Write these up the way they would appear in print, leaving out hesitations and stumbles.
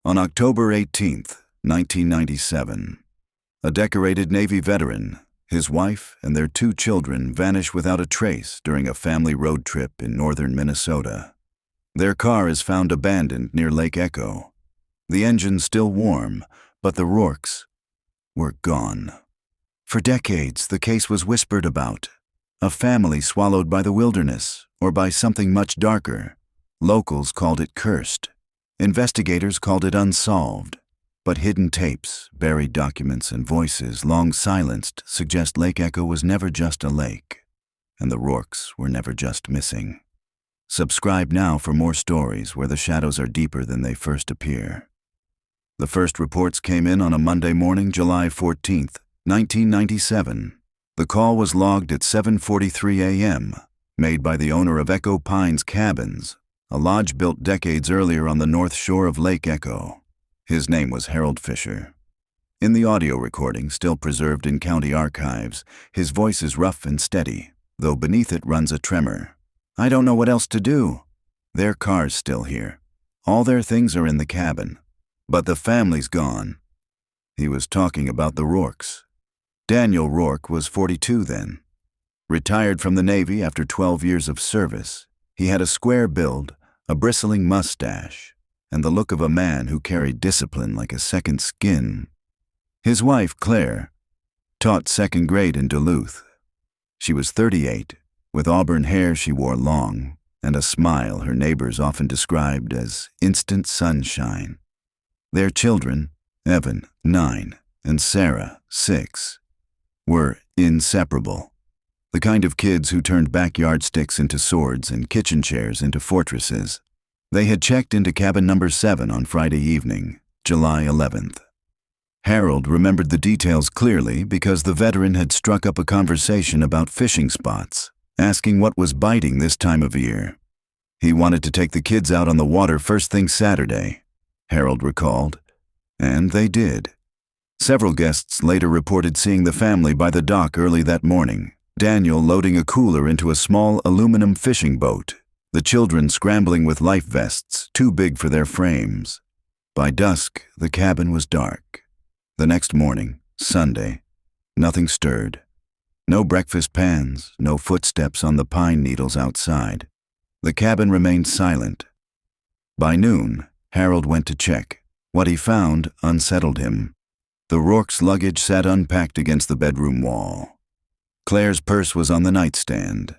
On October 18, 1997, a decorated Navy veteran, his wife, and their 2 children vanish without a trace during a family road trip in northern Minnesota. Their car is found abandoned near Lake Echo. The engine still warm, but the Rourkes were gone. For decades, the case was whispered about. A family swallowed by the wilderness, or by something much darker. Locals called it cursed. Investigators called it unsolved. But hidden tapes, buried documents, and voices long silenced suggest Lake Echo was never just a lake, and the Rourkes were never just missing. Subscribe now for more stories where the shadows are deeper than they first appear. The first reports came in on a Monday morning, July 14, 1997. The call was logged at 7:43 a.m., made by the owner of Echo Pines Cabins, a lodge built decades earlier on the north shore of Lake Echo. His name was Harold Fisher. In the audio recording, still preserved in county archives, his voice is rough and steady, though beneath it runs a tremor. "I don't know what else to do. Their car's still here. All their things are in the cabin. But the family's gone." He was talking about the Rourkes. Daniel Rourke was 42 then. Retired from the Navy after 12 years of service, he had a square build, a bristling mustache, and the look of a man who carried discipline like a second skin. His wife, Claire, taught second grade in Duluth. She was 38, with auburn hair she wore long, and a smile her neighbors often described as instant sunshine. Their children, Evan, 9, and Sarah, 6, were inseparable. The kind of kids who turned backyard sticks into swords and kitchen chairs into fortresses. They had checked into cabin number 7 on Friday evening, July 11th. Harold remembered the details clearly because the veteran had struck up a conversation about fishing spots, asking what was biting this time of year. He wanted to take the kids out on the water first thing Saturday, Harold recalled, and they did. Several guests later reported seeing the family by the dock early that morning, Daniel loading a cooler into a small aluminum fishing boat, the children scrambling with life vests too big for their frames. By dusk, the cabin was dark. The next morning, Sunday, nothing stirred. No breakfast pans, no footsteps on the pine needles outside. The cabin remained silent. By noon, Harold went to check. What he found unsettled him. The Rourke's luggage sat unpacked against the bedroom wall. Claire's purse was on the nightstand.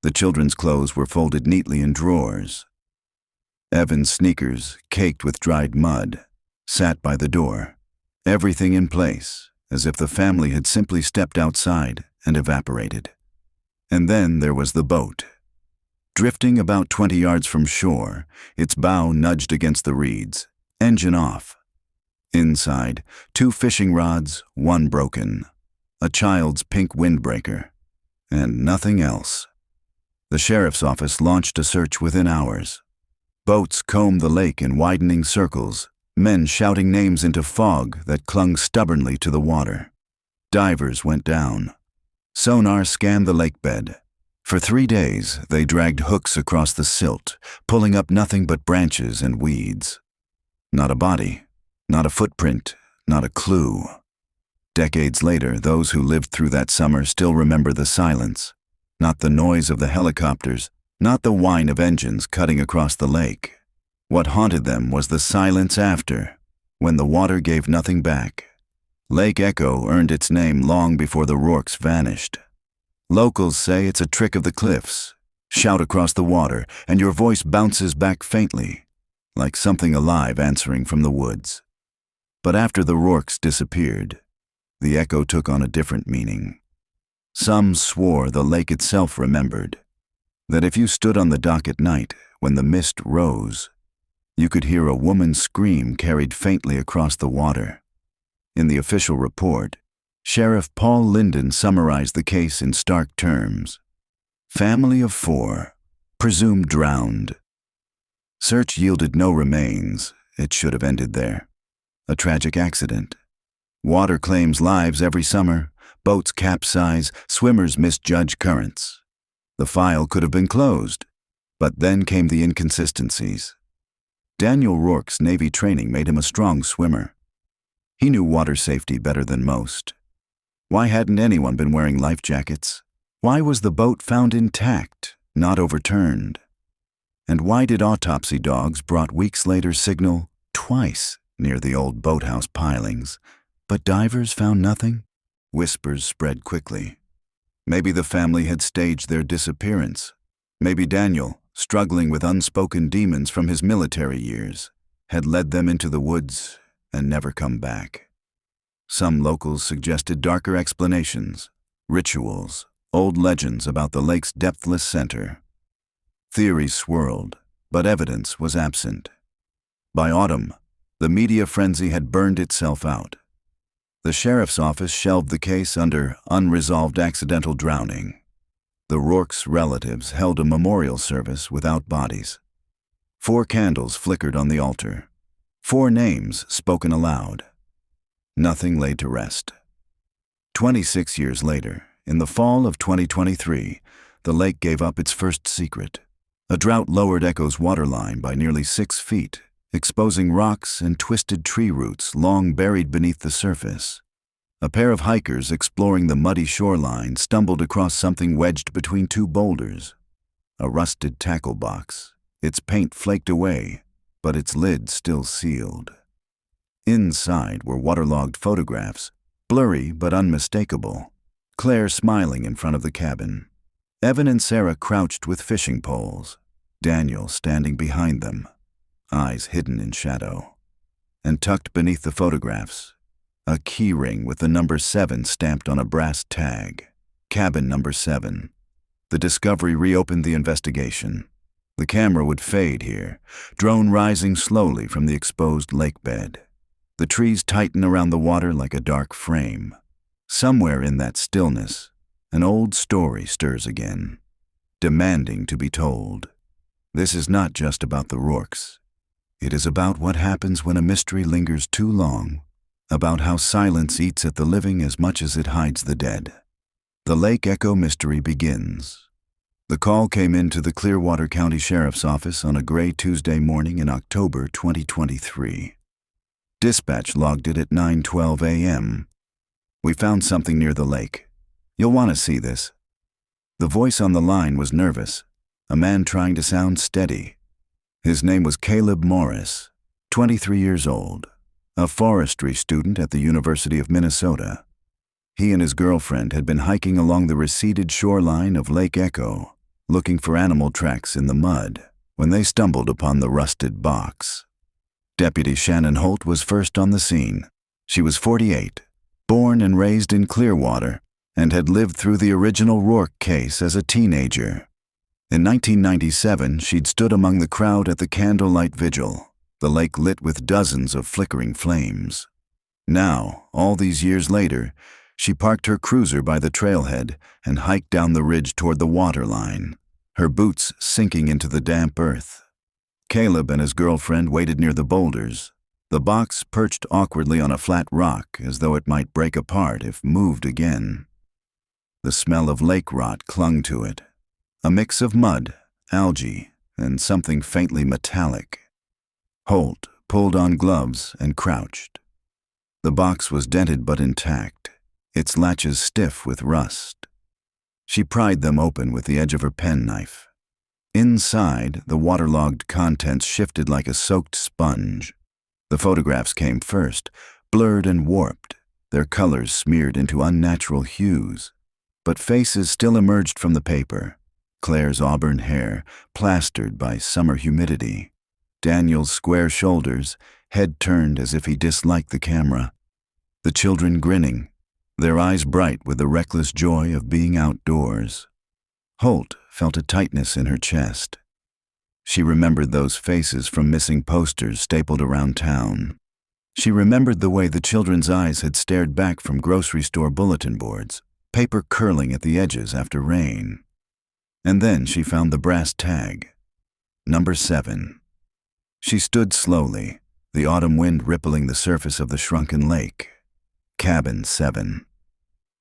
The children's clothes were folded neatly in drawers. Evan's sneakers, caked with dried mud, sat by the door. Everything in place, as if the family had simply stepped outside and evaporated. And then there was the boat. Drifting about 20 yards from shore, its bow nudged against the reeds, engine off. Inside, 2 fishing rods, 1 broken, a child's pink windbreaker, and nothing else. The sheriff's office launched a search within hours. Boats combed the lake in widening circles, men shouting names into fog that clung stubbornly to the water. Divers went down. Sonar scanned the lake bed. For 3 days, they dragged hooks across the silt, pulling up nothing but branches and weeds. Not a body, not a footprint, not a clue. Decades later, those who lived through that summer still remember the silence. Not the noise of the helicopters, not the whine of engines cutting across the lake. What haunted them was the silence after, when the water gave nothing back. Lake Echo earned its name long before the Rourkes vanished. Locals say it's a trick of the cliffs. Shout across the water, and your voice bounces back faintly, like something alive answering from the woods. But after the Rourkes disappeared, the echo took on a different meaning. Some swore the lake itself remembered, that if you stood on the dock at night when the mist rose, you could hear a woman's scream carried faintly across the water. In the official report, Sheriff Paul Linden summarized the case in stark terms. Family of 4, presumed drowned. Search yielded no remains. It should have ended there. A tragic accident. Water claims lives every summer. Boats capsize, swimmers misjudge currents. The file could have been closed, but then came the inconsistencies. Daniel Rourke's Navy training made him a strong swimmer. He knew water safety better than most. Why hadn't anyone been wearing life jackets? Why was the boat found intact, not overturned? And why did autopsy dogs brought weeks later signal twice near the old boathouse pilings, but divers found nothing? Whispers spread quickly. Maybe the family had staged their disappearance. Maybe Daniel, struggling with unspoken demons from his military years, had led them into the woods and never come back. Some locals suggested darker explanations, rituals, old legends about the lake's depthless center. Theories swirled, but evidence was absent. By autumn, the media frenzy had burned itself out. The sheriff's office shelved the case under unresolved accidental drowning. The Rourke's relatives held a memorial service without bodies. 4 candles flickered on the altar. 4 names spoken aloud. Nothing laid to rest. 26 years later, in the fall of 2023, the lake gave up its first secret. A drought lowered Echo's waterline by nearly 6 feet, exposing rocks and twisted tree roots long buried beneath the surface. A pair of hikers exploring the muddy shoreline stumbled across something wedged between 2 boulders. A rusted tackle box, its paint flaked away, but its lid still sealed. Inside were waterlogged photographs, blurry but unmistakable. Claire smiling in front of the cabin. Evan and Sarah crouched with fishing poles. Daniel standing behind them, eyes hidden in shadow. And tucked beneath the photographs, a key ring with the number 7 stamped on a brass tag. Cabin number 7. The discovery reopened the investigation. The camera would fade here, drone rising slowly from the exposed lake bed. The trees tighten around the water like a dark frame. Somewhere in that stillness, an old story stirs again, demanding to be told. This is not just about the Rourkes. It is about what happens when a mystery lingers too long, about how silence eats at the living as much as it hides the dead. The Lake Echo mystery begins. The call came into the Clearwater County Sheriff's Office on a gray Tuesday morning in October 2023. Dispatch logged it at 9:12 a.m. "We found something near the lake. You'll want to see this." The voice on the line was nervous, a man trying to sound steady. His name was Caleb Morris, 23 years old, a forestry student at the University of Minnesota. He and his girlfriend had been hiking along the receded shoreline of Lake Echo, looking for animal tracks in the mud, when they stumbled upon the rusted box. Deputy Shannon Holt was first on the scene. She was 48, born and raised in Clearwater, and had lived through the original Rourke case as a teenager. In 1997, she'd stood among the crowd at the candlelight vigil, the lake lit with dozens of flickering flames. Now, all these years later, she parked her cruiser by the trailhead and hiked down the ridge toward the waterline, her boots sinking into the damp earth. Caleb and his girlfriend waited near the boulders, the box perched awkwardly on a flat rock as though it might break apart if moved again. The smell of lake rot clung to it, a mix of mud, algae, and something faintly metallic. Holt pulled on gloves and crouched. The box was dented but intact, its latches stiff with rust. She pried them open with the edge of her penknife. Inside, the waterlogged contents shifted like a soaked sponge. The photographs came first, blurred and warped, their colors smeared into unnatural hues. But faces still emerged from the paper. Claire's auburn hair, plastered by summer humidity. Daniel's square shoulders, head turned as if he disliked the camera. The children grinning, their eyes bright with the reckless joy of being outdoors. Holt felt a tightness in her chest. She remembered those faces from missing posters stapled around town. She remembered the way the children's eyes had stared back from grocery store bulletin boards, paper curling at the edges after rain. And then she found the brass tag. Number 7. She stood slowly, the autumn wind rippling the surface of the shrunken lake. Cabin 7.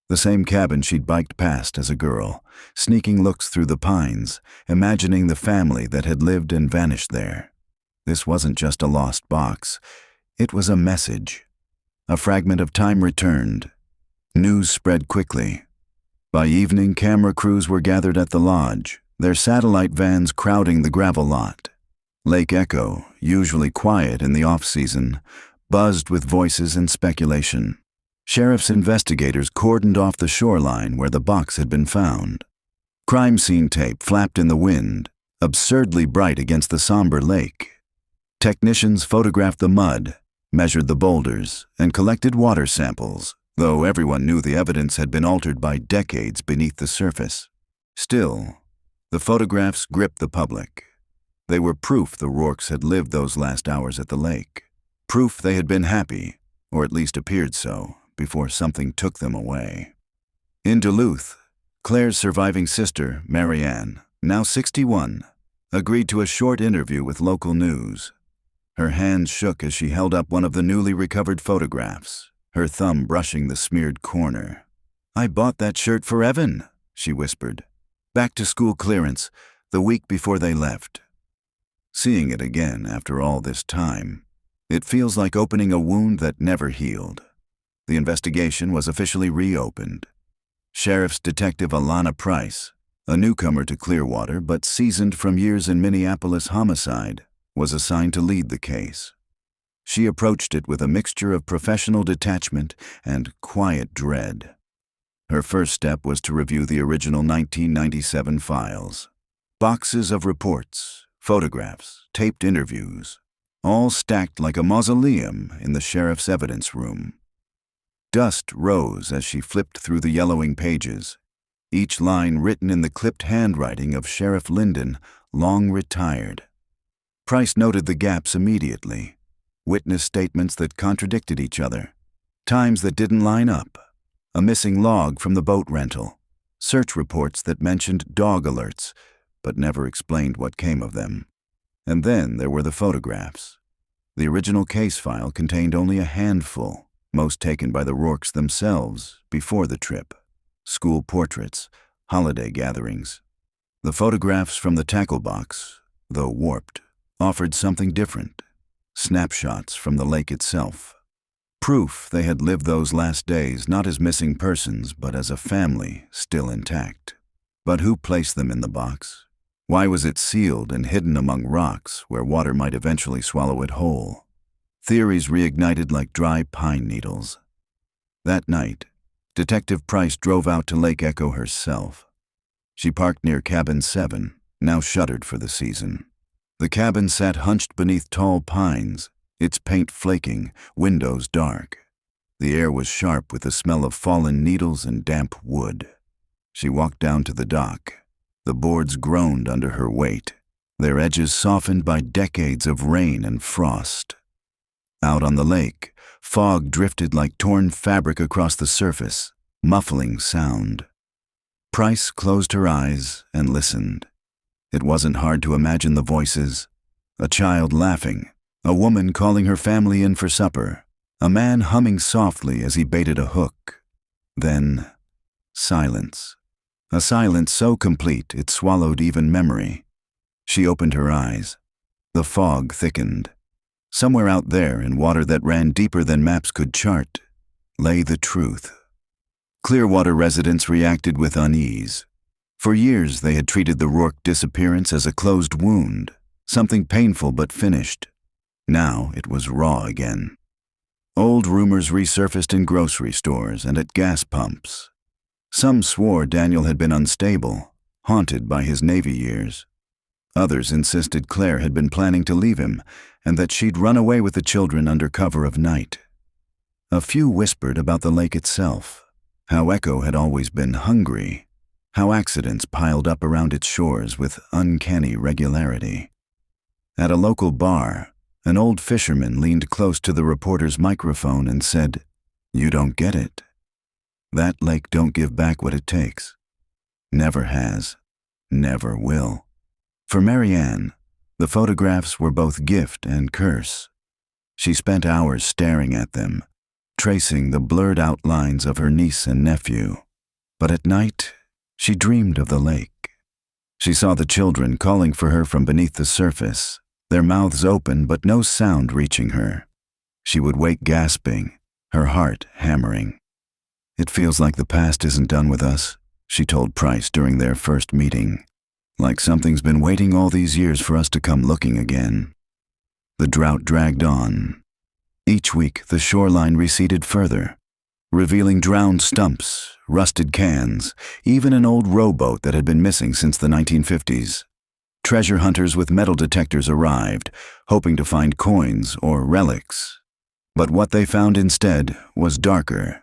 The same cabin she'd biked past as a girl, sneaking looks through the pines, imagining the family that had lived and vanished there. This wasn't just a lost box. It was a message. A fragment of time returned. News spread quickly. By evening, camera crews were gathered at the lodge, their satellite vans crowding the gravel lot. Lake Echo, usually quiet in the off-season, buzzed with voices and speculation. Sheriff's investigators cordoned off the shoreline where the box had been found. Crime scene tape flapped in the wind, absurdly bright against the somber lake. Technicians photographed the mud, measured the boulders, and collected water samples, though everyone knew the evidence had been altered by decades beneath the surface. Still, the photographs gripped the public. They were proof the Rourkes had lived those last hours at the lake. Proof they had been happy, or at least appeared so, before something took them away. In Duluth, Claire's surviving sister, Marianne, now 61, agreed to a short interview with local news. Her hands shook as she held up one of the newly recovered photographs, her thumb brushing the smeared corner. "I bought that shirt for Evan," she whispered. "Back to school clearance, the week before they left." Seeing it again after all this time, it feels like opening a wound that never healed. The investigation was officially reopened. Sheriff's Detective Alana Price, a newcomer to Clearwater but seasoned from years in Minneapolis homicide, was assigned to lead the case. She approached it with a mixture of professional detachment and quiet dread. Her first step was to review the original 1997 files. Boxes of reports, photographs, taped interviews, all stacked like a mausoleum in the sheriff's evidence room. Dust rose as she flipped through the yellowing pages, each line written in the clipped handwriting of Sheriff Linden, long retired. Price noted the gaps immediately. Witness statements that contradicted each other, times that didn't line up, a missing log from the boat rental, search reports that mentioned dog alerts, but never explained what came of them. And then there were the photographs. The original case file contained only a handful, most taken by the Rourkes themselves before the trip. School portraits, holiday gatherings. The photographs from the tackle box, though warped, offered something different. Snapshots from the lake itself. Proof they had lived those last days not as missing persons, but as a family still intact. But who placed them in the box? Why was it sealed and hidden among rocks where water might eventually swallow it whole? Theories reignited like dry pine needles. That night, Detective Price drove out to Lake Echo herself. She parked near Cabin 7, now shuttered for the season. The cabin sat hunched beneath tall pines, its paint flaking, windows dark. The air was sharp with the smell of fallen needles and damp wood. She walked down to the dock. The boards groaned under her weight, their edges softened by decades of rain and frost. Out on the lake, fog drifted like torn fabric across the surface, muffling sound. Price closed her eyes and listened. It wasn't hard to imagine the voices. A child laughing, a woman calling her family in for supper, a man humming softly as he baited a hook. Then, silence. A silence so complete it swallowed even memory. She opened her eyes. The fog thickened. Somewhere out there, in water that ran deeper than maps could chart, lay the truth. Clearwater residents reacted with unease. For years they had treated the Rourke disappearance as a closed wound, something painful but finished. Now it was raw again. Old rumors resurfaced in grocery stores and at gas pumps. Some swore Daniel had been unstable, haunted by his Navy years. Others insisted Claire had been planning to leave him and that she'd run away with the children under cover of night. A few whispered about the lake itself, how Echo had always been hungry, how accidents piled up around its shores with uncanny regularity. At a local bar, an old fisherman leaned close to the reporter's microphone and said, "You don't get it. That lake don't give back what it takes. Never has. Never will." For Marianne, the photographs were both gift and curse. She spent hours staring at them, tracing the blurred outlines of her niece and nephew. But at night, she dreamed of the lake. She saw the children calling for her from beneath the surface, their mouths open but no sound reaching her. She would wake gasping, her heart hammering. "It feels like the past isn't done with us," she told Price during their first meeting. "Like something's been waiting all these years for us to come looking again." The drought dragged on. Each week, the shoreline receded further, revealing drowned stumps, rusted cans, even an old rowboat that had been missing since the 1950s. Treasure hunters with metal detectors arrived, hoping to find coins or relics. But what they found instead was darker.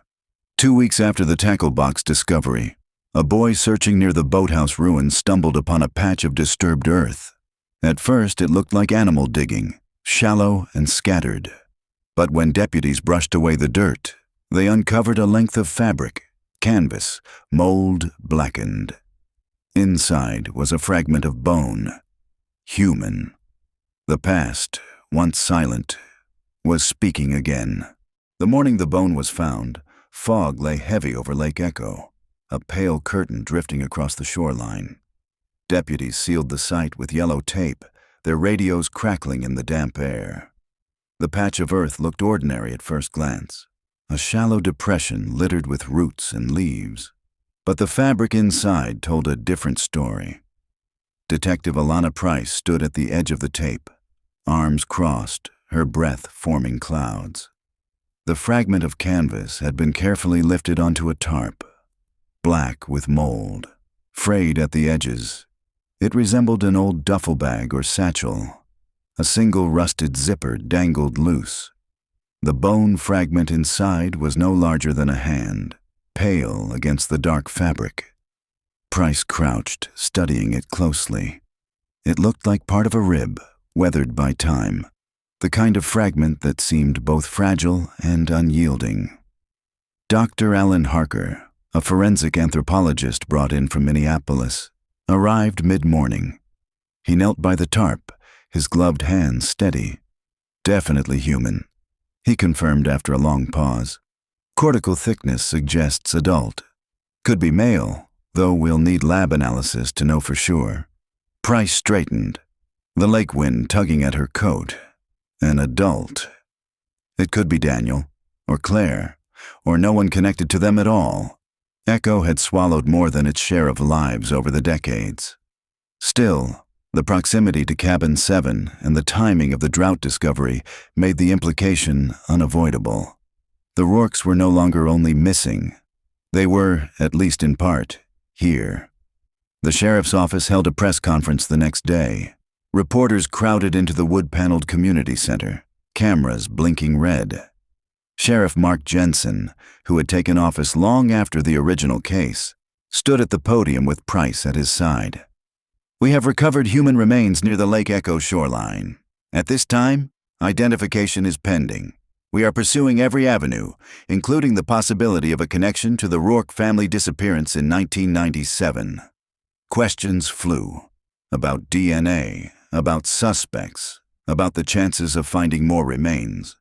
2 weeks after the tackle box discovery, a boy searching near the boathouse ruins stumbled upon a patch of disturbed earth. At first, it looked like animal digging, shallow and scattered. But when deputies brushed away the dirt, they uncovered a length of fabric, canvas, mold blackened. Inside was a fragment of bone. Human. The past, once silent, was speaking again. The morning the bone was found, fog lay heavy over Lake Echo, a pale curtain drifting across the shoreline. Deputies sealed the site with yellow tape, their radios crackling in the damp air. The patch of earth looked ordinary at first glance, a shallow depression littered with roots and leaves. But the fabric inside told a different story. Detective Alana Price stood at the edge of the tape, arms crossed, her breath forming clouds. The fragment of canvas had been carefully lifted onto a tarp, black with mold, frayed at the edges. It resembled an old duffel bag or satchel. A single rusted zipper dangled loose. The bone fragment inside was no larger than a hand, pale against the dark fabric. Price crouched, studying it closely. It looked like part of a rib, weathered by time, the kind of fragment that seemed both fragile and unyielding. Dr. Alan Harker, a forensic anthropologist brought in from Minneapolis, arrived mid-morning. He knelt by the tarp, his gloved hands steady. "Definitely human," he confirmed after a long pause. "Cortical thickness suggests adult. Could be male, though we'll need lab analysis to know for sure." Price straightened, the lake wind tugging at her coat. An adult. It could be Daniel, or Claire, or no one connected to them at all. Echo had swallowed more than its share of lives over the decades. Still, the proximity to Cabin 7 and the timing of the drought discovery made the implication unavoidable. The Rourkes were no longer only missing. They were, at least in part, here. The sheriff's office held a press conference the next day. Reporters crowded into the wood-paneled community center, cameras blinking red. Sheriff Mark Jensen, who had taken office long after the original case, stood at the podium with Price at his side. "We have recovered human remains near the Lake Echo shoreline. At this time, identification is pending. We are pursuing every avenue, including the possibility of a connection to the Rourke family disappearance in 1997. Questions flew. About DNA, about suspects, about the chances of finding more remains.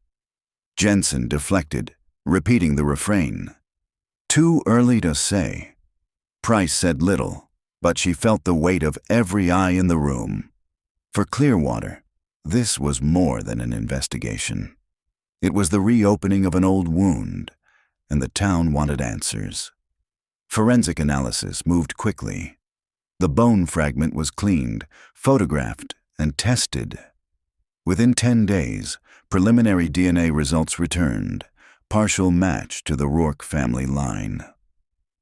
Jensen deflected, repeating the refrain. Too early to say. Price said little, but she felt the weight of every eye in the room. For Clearwater, this was more than an investigation. It was the reopening of an old wound, and the town wanted answers. Forensic analysis moved quickly. The bone fragment was cleaned, photographed, and tested. Within 10 days, preliminary DNA results returned, partial match to the Rourke family line.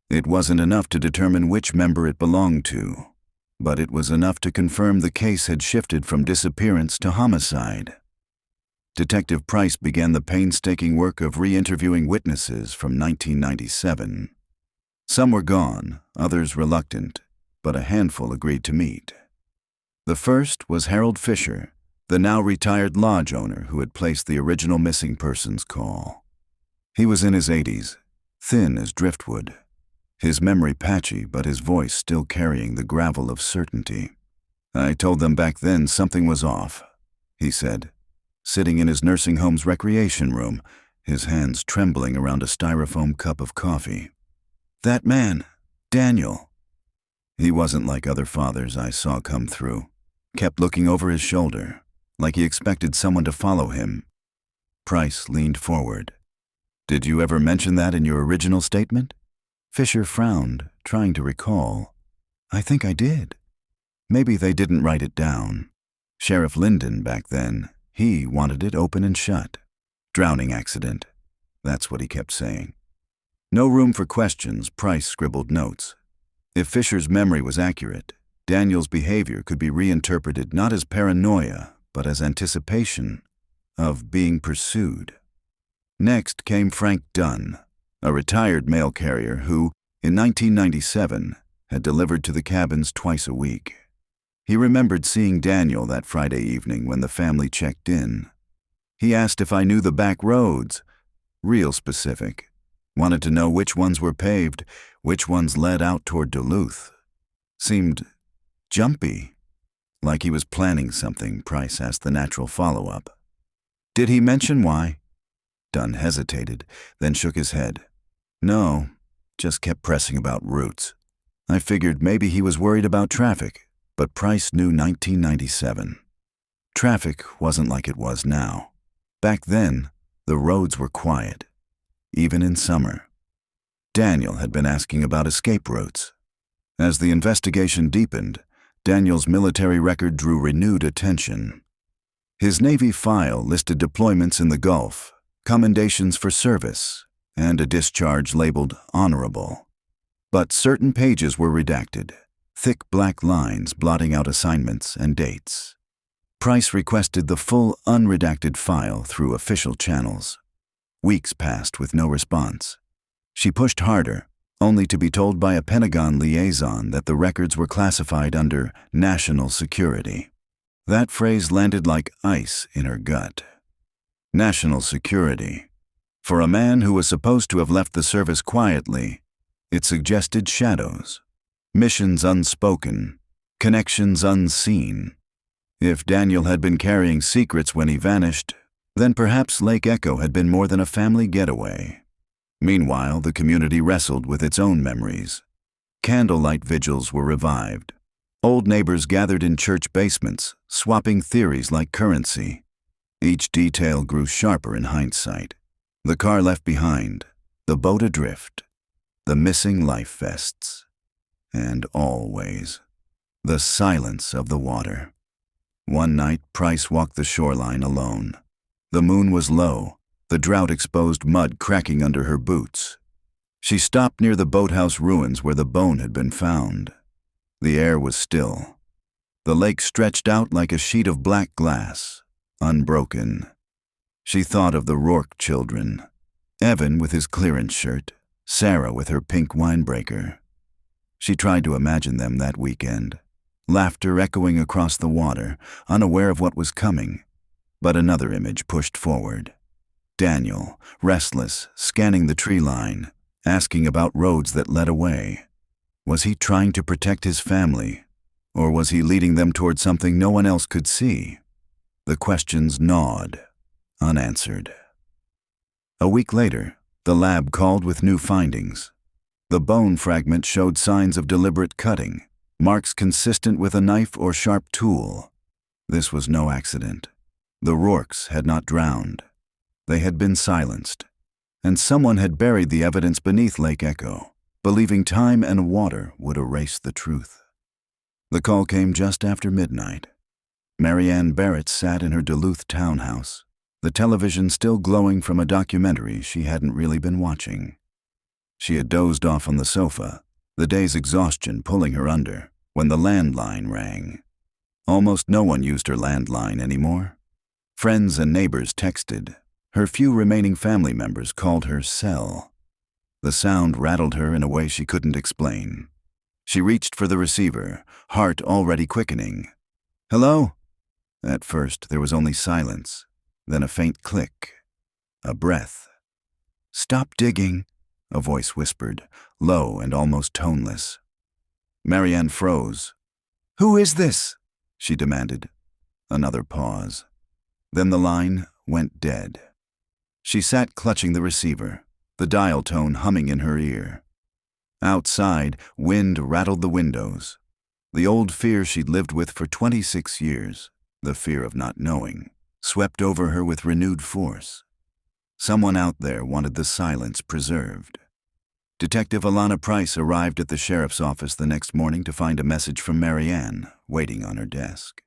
It wasn't enough to determine which member it belonged to, but it was enough to confirm the case had shifted from disappearance to homicide. Detective Price began the painstaking work of re-interviewing witnesses from 1997. Some were gone, others reluctant, but a handful agreed to meet. The first was Harold Fisher, the now retired lodge owner who had placed the original missing persons call. He was in his 80s, thin as driftwood, his memory patchy but his voice still carrying the gravel of certainty. "I told them back then something was off," he said, sitting in his nursing home's recreation room, his hands trembling around a styrofoam cup of coffee. "That man, Daniel. He wasn't like other fathers I saw come through. Kept looking over his shoulder, like he expected someone to follow him. Price leaned forward. "Did you ever mention that in your original statement?" Fisher frowned, trying to recall. "I think I did. Maybe they didn't write it down. Sheriff Linden back then, he wanted it open and shut. Drowning accident. That's what he kept saying." No room for questions, Price scribbled notes. If Fisher's memory was accurate, Daniel's behavior could be reinterpreted not as paranoia, but as anticipation of being pursued. Next came Frank Dunn, a retired mail carrier who, in 1997, had delivered to the cabins twice a week. He remembered seeing Daniel that Friday evening when the family checked in. He asked if I knew the back roads. Real specific. Wanted to know which ones were paved, which ones led out toward Duluth. Seemed jumpy, like he was planning something. Price asked the natural follow-up. "Did he mention why?" Dunn hesitated, then shook his head. "No, just kept pressing about routes. I figured maybe he was worried about traffic, but Price knew 1997. Traffic wasn't like it was now. Back then, the roads were quiet, even in summer." Daniel had been asking about escape routes. As the investigation deepened, Daniel's military record drew renewed attention. His Navy file listed deployments in the Gulf, commendations for service, and a discharge labeled honorable. But certain pages were redacted, thick black lines blotting out assignments and dates. Price requested the full unredacted file through official channels. Weeks passed with no response. She pushed harder, only to be told by a Pentagon liaison that the records were classified under national security. That phrase landed like ice in her gut. National security. For a man who was supposed to have left the service quietly, it suggested shadows, missions unspoken, connections unseen. If Daniel had been carrying secrets when he vanished, then perhaps Lake Echo had been more than a family getaway. Meanwhile, the community wrestled with its own memories. Candlelight vigils were revived. Old neighbors gathered in church basements, swapping theories like currency. Each detail grew sharper in hindsight. The car left behind, the boat adrift, the missing life vests, and always, the silence of the water. One night, Price walked the shoreline alone. The moon was low, the drought-exposed mud cracking under her boots. She stopped near the boathouse ruins where the bone had been found. The air was still. The lake stretched out like a sheet of black glass, unbroken. She thought of the Rourke children, Evan with his clearance shirt, Sarah with her pink winebreaker. She tried to imagine them that weekend, laughter echoing across the water, unaware of what was coming. But another image pushed forward. Daniel, restless, scanning the tree line, asking about roads that led away. Was he trying to protect his family, or was he leading them toward something no one else could see? The questions gnawed, unanswered. A week later, the lab called with new findings. The bone fragment showed signs of deliberate cutting, marks consistent with a knife or sharp tool. This was no accident. The Rourkes had not drowned. They had been silenced, and someone had buried the evidence beneath Lake Echo, believing time and water would erase the truth. The call came just after midnight. Marianne Barrett sat in her Duluth townhouse, the television still glowing from a documentary she hadn't really been watching. She had dozed off on the sofa, the day's exhaustion pulling her under, when the landline rang. Almost no one used her landline anymore. Friends and neighbors texted. Her few remaining family members called her cell. The sound rattled her in a way she couldn't explain. She reached for the receiver, heart already quickening. "Hello?" At first, there was only silence, then a faint click, a breath. "Stop digging," a voice whispered, low and almost toneless. Marianne froze. "Who is this?" she demanded. Another pause. Then the line went dead. She sat clutching the receiver, the dial tone humming in her ear. Outside, wind rattled the windows. The old fear she'd lived with for 26 years, The fear of not knowing swept over her with renewed force. Someone out there wanted the silence preserved. Detective Alana Price arrived at the sheriff's office the next morning to find a message from Marianne waiting on her desk.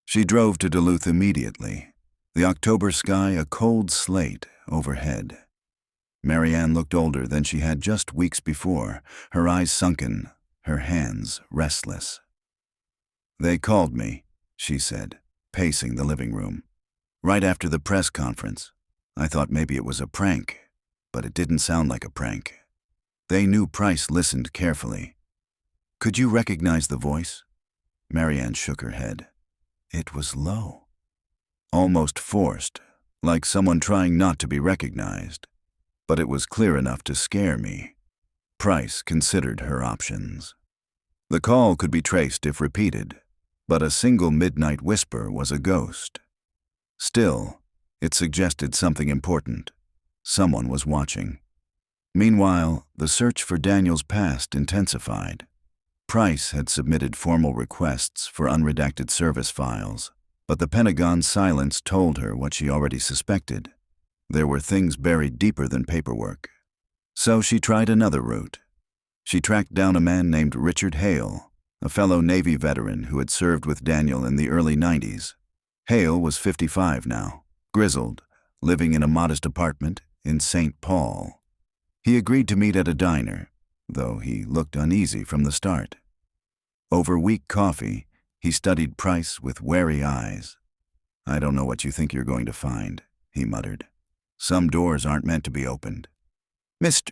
She drove to Duluth immediately, the October sky a cold slate overhead. Marianne looked older than she had just weeks before, her eyes sunken, her hands restless. "They called me," she said, pacing the living room. "Right after the press conference. I thought maybe it was a prank, but it didn't sound like a prank." They knew Price listened carefully. "Could you recognize the voice?" Marianne shook her head. It was low, almost forced, like someone trying not to be recognized. But it was clear enough to scare me. Price considered her options. The call could be traced if repeated, but a single midnight whisper was a ghost. Still, it suggested something important. Someone was watching. Meanwhile, the search for Daniel's past intensified. Price had submitted formal requests for unredacted service files, but the Pentagon's silence told her what she already suspected. There were things buried deeper than paperwork. So she tried another route. She tracked down a man named Richard Hale, a fellow Navy veteran who had served with Daniel in the early 90s. Hale was 55 now, grizzled, living in a modest apartment in St. Paul. He agreed to meet at a diner, though he looked uneasy from the start. Over weak coffee, he studied Price with wary eyes. "I don't know what you think you're going to find," he muttered. "Some doors aren't meant to be opened." "Mr.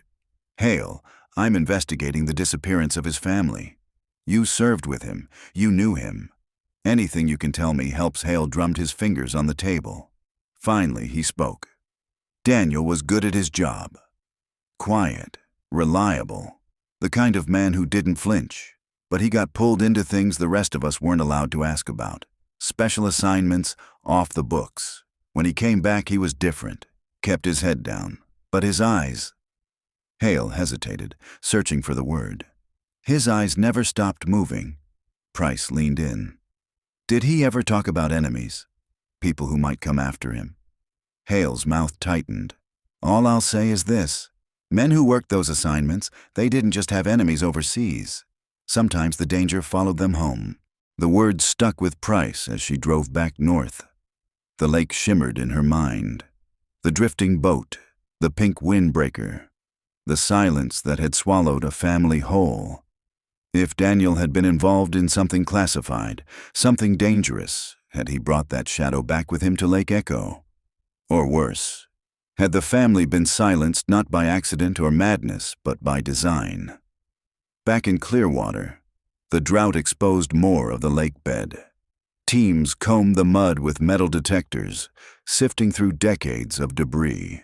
Hale, I'm investigating the disappearance of his family. You served with him. You knew him. Anything you can tell me helps." Hale drummed his fingers on the table. Finally, he spoke. "Daniel was good at his job. Quiet, reliable, the kind of man who didn't flinch. But he got pulled into things the rest of us weren't allowed to ask about. Special assignments, off the books. When he came back, he was different. Kept his head down. But his eyes—" Hale hesitated, searching for the word. "His eyes never stopped moving." Price leaned in. "Did he ever talk about enemies? People who might come after him?" Hale's mouth tightened. "All I'll say is this. Men who worked those assignments, they didn't just have enemies overseas. Sometimes the danger followed them home." The words stuck with Price as she drove back north. The lake shimmered in her mind. The drifting boat, the pink windbreaker, the silence that had swallowed a family whole. If Daniel had been involved in something classified, something dangerous, had he brought that shadow back with him to Lake Echo? Or worse, had the family been silenced not by accident or madness, but by design? Back in Clearwater, the drought exposed more of the lake bed. Teams combed the mud with metal detectors, sifting through decades of debris.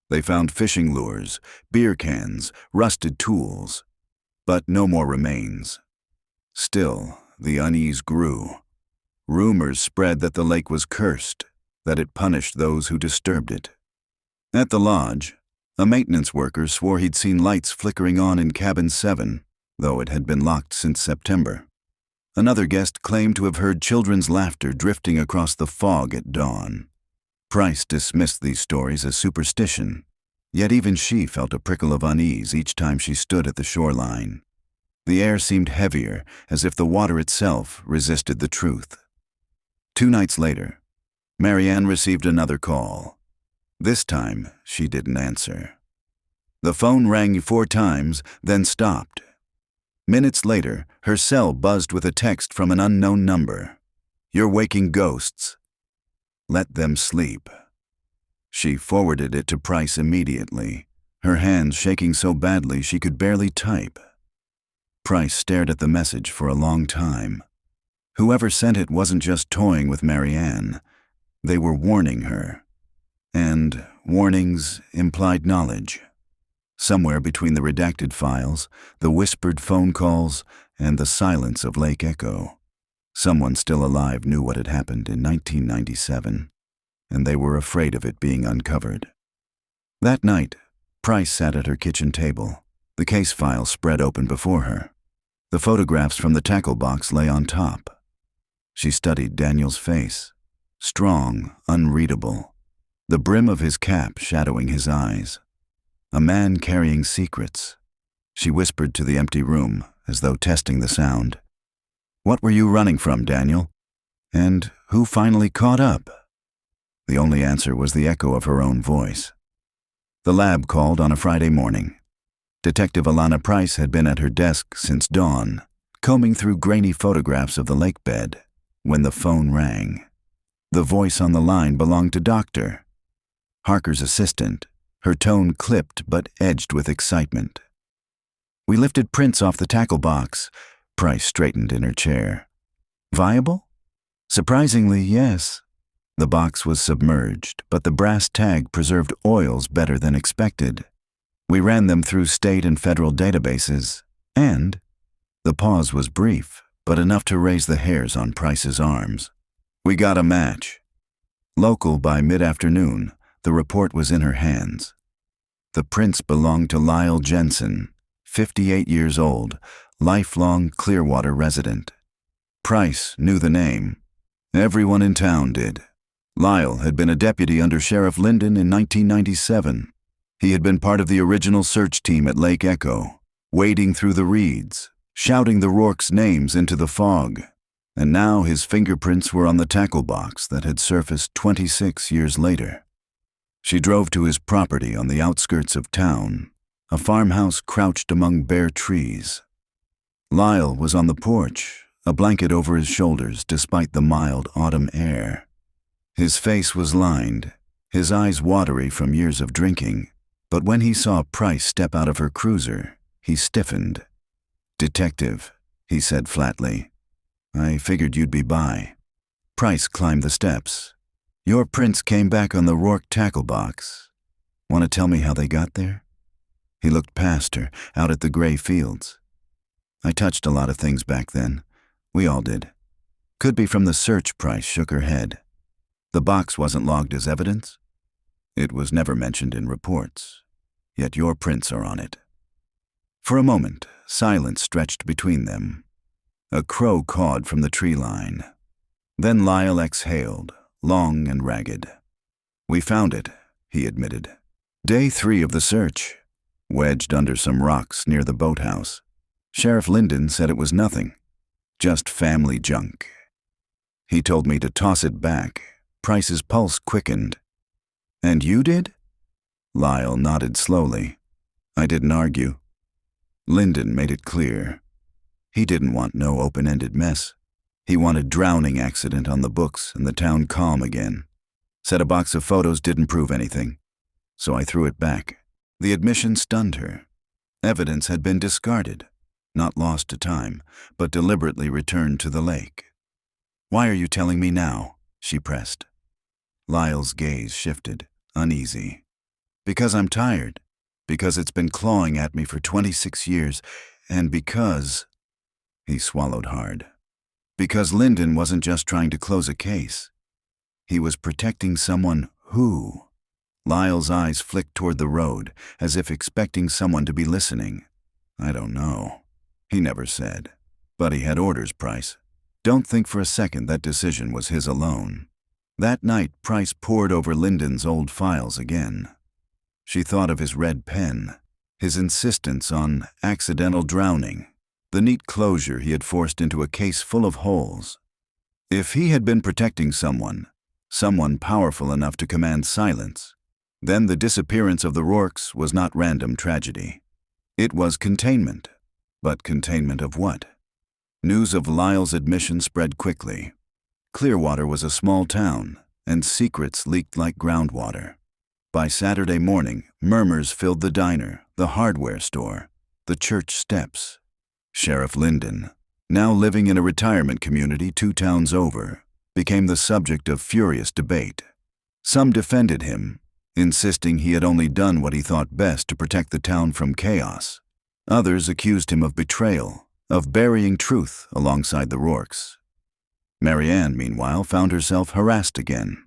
They found fishing lures, beer cans, rusted tools, but no more remains. Still, the unease grew. Rumors spread that the lake was cursed, that it punished those who disturbed it. At the lodge, a maintenance worker swore he'd seen lights flickering on in cabin 7, though it had been locked since September. Another guest claimed to have heard children's laughter drifting across the fog at dawn. Price dismissed these stories as superstition, yet even she felt a prickle of unease each time she stood at the shoreline. The air seemed heavier, as if the water itself resisted the truth. 2 nights later, Marianne received another call. This time, she didn't answer. The phone rang 4 times, then stopped. Minutes later, her cell buzzed with a text from an unknown number. "You're waking ghosts. Let them sleep." She forwarded it to Price immediately, her hands shaking so badly she could barely type. Price stared at the message for a long time. Whoever sent it wasn't just toying with Marianne. They were warning her. And warnings implied knowledge. Somewhere between the redacted files, the whispered phone calls, and the silence of Lake Echo, someone still alive knew what had happened in 1997, and they were afraid of it being uncovered. That night, Price sat at her kitchen table, the case file spread open before her. The photographs from the tackle box lay on top. She studied Daniel's face, strong, unreadable, the brim of his cap shadowing his eyes. A man carrying secrets. She whispered to the empty room, as though testing the sound. "What were you running from, Daniel? And who finally caught up?" The only answer was the echo of her own voice. The lab called on a Friday morning. Detective Alana Price had been at her desk since dawn, combing through grainy photographs of the lake bed, when the phone rang. The voice on the line belonged to Dr. Harker's assistant, her tone clipped but edged with excitement. "We lifted prints off the tackle box." Price straightened in her chair. "Viable?" "Surprisingly, yes." The box was submerged, but the brass tag preserved oils better than expected. "We ran them through state and federal databases, and—" The pause was brief, but enough to raise the hairs on Price's arms. "We got a match." Local by mid-afternoon, the report was in her hands. The prints belonged to Lyle Jensen, 58 years old, lifelong Clearwater resident. Price knew the name. Everyone in town did. Lyle had been a deputy under Sheriff Linden in 1997. He had been part of the original search team at Lake Echo, wading through the reeds, shouting the Rourke's names into the fog. And now his fingerprints were on the tackle box that had surfaced 26 years later. She drove to his property on the outskirts of town, a farmhouse crouched among bare trees. Lyle was on the porch, a blanket over his shoulders despite the mild autumn air. His face was lined, his eyes watery from years of drinking, but when he saw Price step out of her cruiser, he stiffened. "Detective," he said flatly. "I figured you'd be by." Price climbed the steps. "Your prints came back on the Rourke tackle box. Want to tell me how they got there?" He looked past her, out at the gray fields. "I touched a lot of things back then. We all did. Could be from the search." Price shook her head. "The box wasn't logged as evidence. It was never mentioned in reports. Yet your prints are on it." For a moment, silence stretched between them. A crow cawed from the tree line. Then Lyle exhaled, long and ragged. "We found it," he admitted. "Day 3 of the search. Wedged under some rocks near the boathouse. Sheriff Linden said it was nothing. Just family junk. He told me to toss it back." Price's pulse quickened. "And you did?" Lyle nodded slowly. "I didn't argue. Linden made it clear. He didn't want no open-ended mess. He wanted drowning accident on the books and the town calm again. Said a box of photos didn't prove anything. So I threw it back." The admission stunned her. Evidence had been discarded, not lost to time, but deliberately returned to the lake. "Why are you telling me now?" she pressed. Lyle's gaze shifted, uneasy. "Because I'm tired. Because it's been clawing at me for 26 years. And because—" He swallowed hard. "Because Linden wasn't just trying to close a case. He was protecting someone who—" Lyle's eyes flicked toward the road, as if expecting someone to be listening. "I don't know. He never said. But he had orders, Price. Don't think for a second that decision was his alone." That night, Price pored over Linden's old files again. She thought of his red pen, his insistence on accidental drowning, the neat closure he had forced into a case full of holes. If he had been protecting someone powerful enough to command silence, then the disappearance of the Rourkes was not random tragedy. It was containment. But containment of what? News of Lyle's admission spread quickly. Clearwater was a small town, and secrets leaked like groundwater. By Saturday morning, murmurs filled the diner, the hardware store, the church steps. Sheriff Linden, now living in a retirement community 2 towns over, became the subject of furious debate. Some defended him, insisting he had only done what he thought best to protect the town from chaos. Others accused him of betrayal, of burying truth alongside the Rourkes. Marianne, meanwhile, found herself harassed again.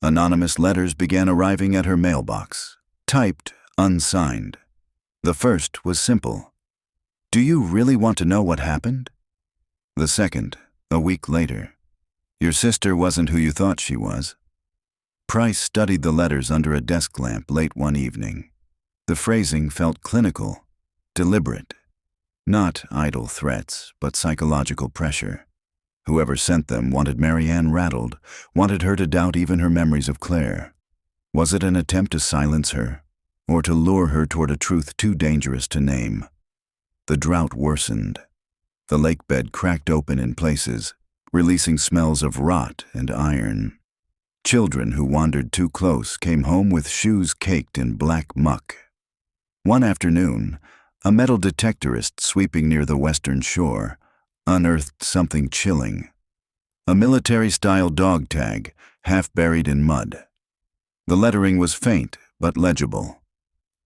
Anonymous letters began arriving at her mailbox, typed, unsigned. The first was simple. "Do you really want to know what happened?" The second, a week later. Your sister wasn't who you thought she was. Price studied the letters under a desk lamp late one evening. The phrasing felt clinical, deliberate. Not idle threats, but psychological pressure. Whoever sent them wanted Marianne rattled, wanted her to doubt even her memories of Claire. Was it an attempt to silence her, or to lure her toward a truth too dangerous to name? The drought worsened. The lake bed cracked open in places, releasing smells of rot and iron. Children who wandered too close came home with shoes caked in black muck. One afternoon, a metal detectorist sweeping near the western shore unearthed something chilling. A military-style dog tag, half buried in mud. The lettering was faint but legible.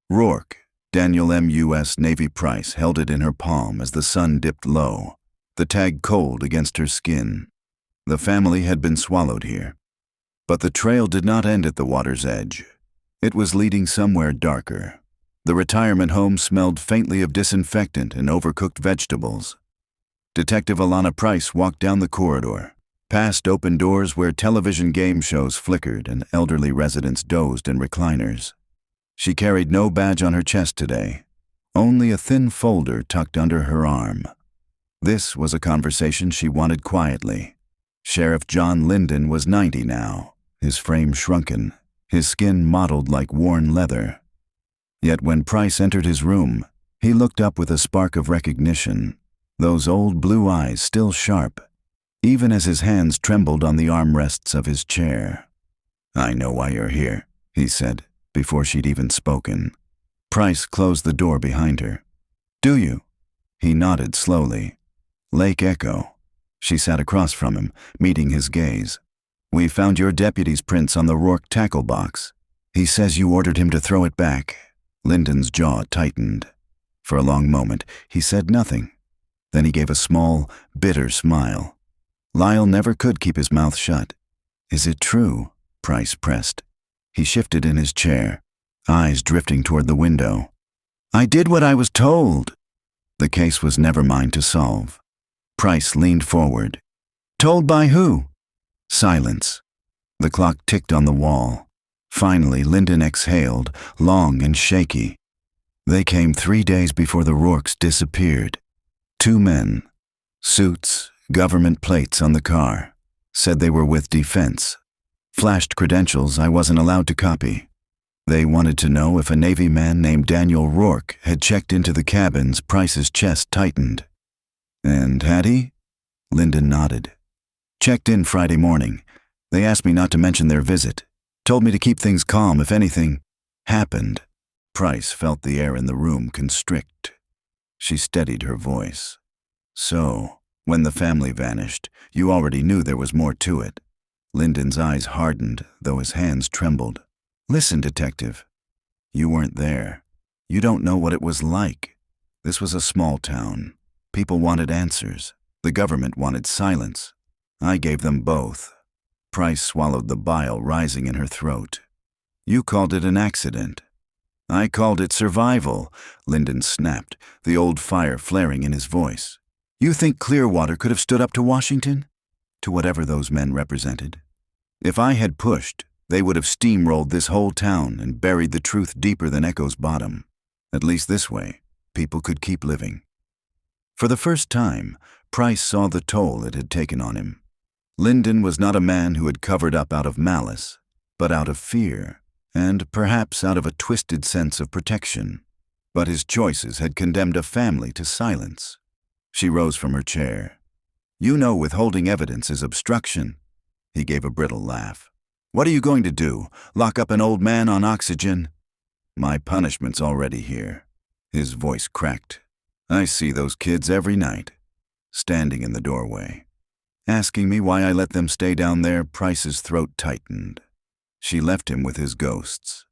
Rourke, Daniel M. U.S. Navy Price, held it in her palm as the sun dipped low, the tag cold against her skin. The family had been swallowed here. But the trail did not end at the water's edge. It was leading somewhere darker. The retirement home smelled faintly of disinfectant and overcooked vegetables. Detective Alana Price walked down the corridor, past open doors where television game shows flickered and elderly residents dozed in recliners. She carried no badge on her chest today, only a thin folder tucked under her arm. This was a conversation she wanted quietly. Sheriff John Linden was 90 now, his frame shrunken, his skin mottled like worn leather. Yet when Price entered his room, he looked up with a spark of recognition, those old blue eyes still sharp, even as his hands trembled on the armrests of his chair. "I know why you're here," he said, before she'd even spoken. Price closed the door behind her. "Do you?" He nodded slowly. "Lake Echo." She sat across from him, meeting his gaze. "We found your deputy's prints on the Rourke tackle box. He says you ordered him to throw it back." Lyndon's jaw tightened. For a long moment, he said nothing. Then he gave a small, bitter smile. Lyle never could keep his mouth shut. "Is it true?" Price pressed. He shifted in his chair, eyes drifting toward the window. "I did what I was told." The case was never mine to solve. Price leaned forward. "Told by who?" Silence. The clock ticked on the wall. Finally, Linden exhaled, long and shaky. "They came 3 days before the Rourkes disappeared. 2 men. Suits, government plates on the car. Said they were with defense. Flashed credentials I wasn't allowed to copy. They wanted to know if a Navy man named Daniel Rourke had checked into the cabins." Price's chest tightened. "And had he?" Linden nodded. "Checked in Friday morning. They asked me not to mention their visit. Told me to keep things calm if anything happened." Price felt the air in the room constrict. She steadied her voice. "So, when the family vanished, you already knew there was more to it." Linden's eyes hardened, though his hands trembled. "Listen, detective. You weren't there. You don't know what it was like. This was a small town. People wanted answers. The government wanted silence. I gave them both." Price swallowed the bile rising in her throat. "You called it an accident. I called it survival," Linden snapped, the old fire flaring in his voice. "You think Clearwater could have stood up to Washington? To whatever those men represented? If I had pushed, they would have steamrolled this whole town and buried the truth deeper than Echo's bottom. At least this way, people could keep living." For the first time, Price saw the toll it had taken on him. Linden was not a man who had covered up out of malice, but out of fear, and perhaps out of a twisted sense of protection. But his choices had condemned a family to silence. She rose from her chair. "You know withholding evidence is obstruction." He gave a brittle laugh. "What are you going to do? Lock up an old man on oxygen?" "My punishment's already here." His voice cracked. "I see those kids every night, standing in the doorway, asking me why I let them stay down there." Price's throat tightened. She left him with his ghosts.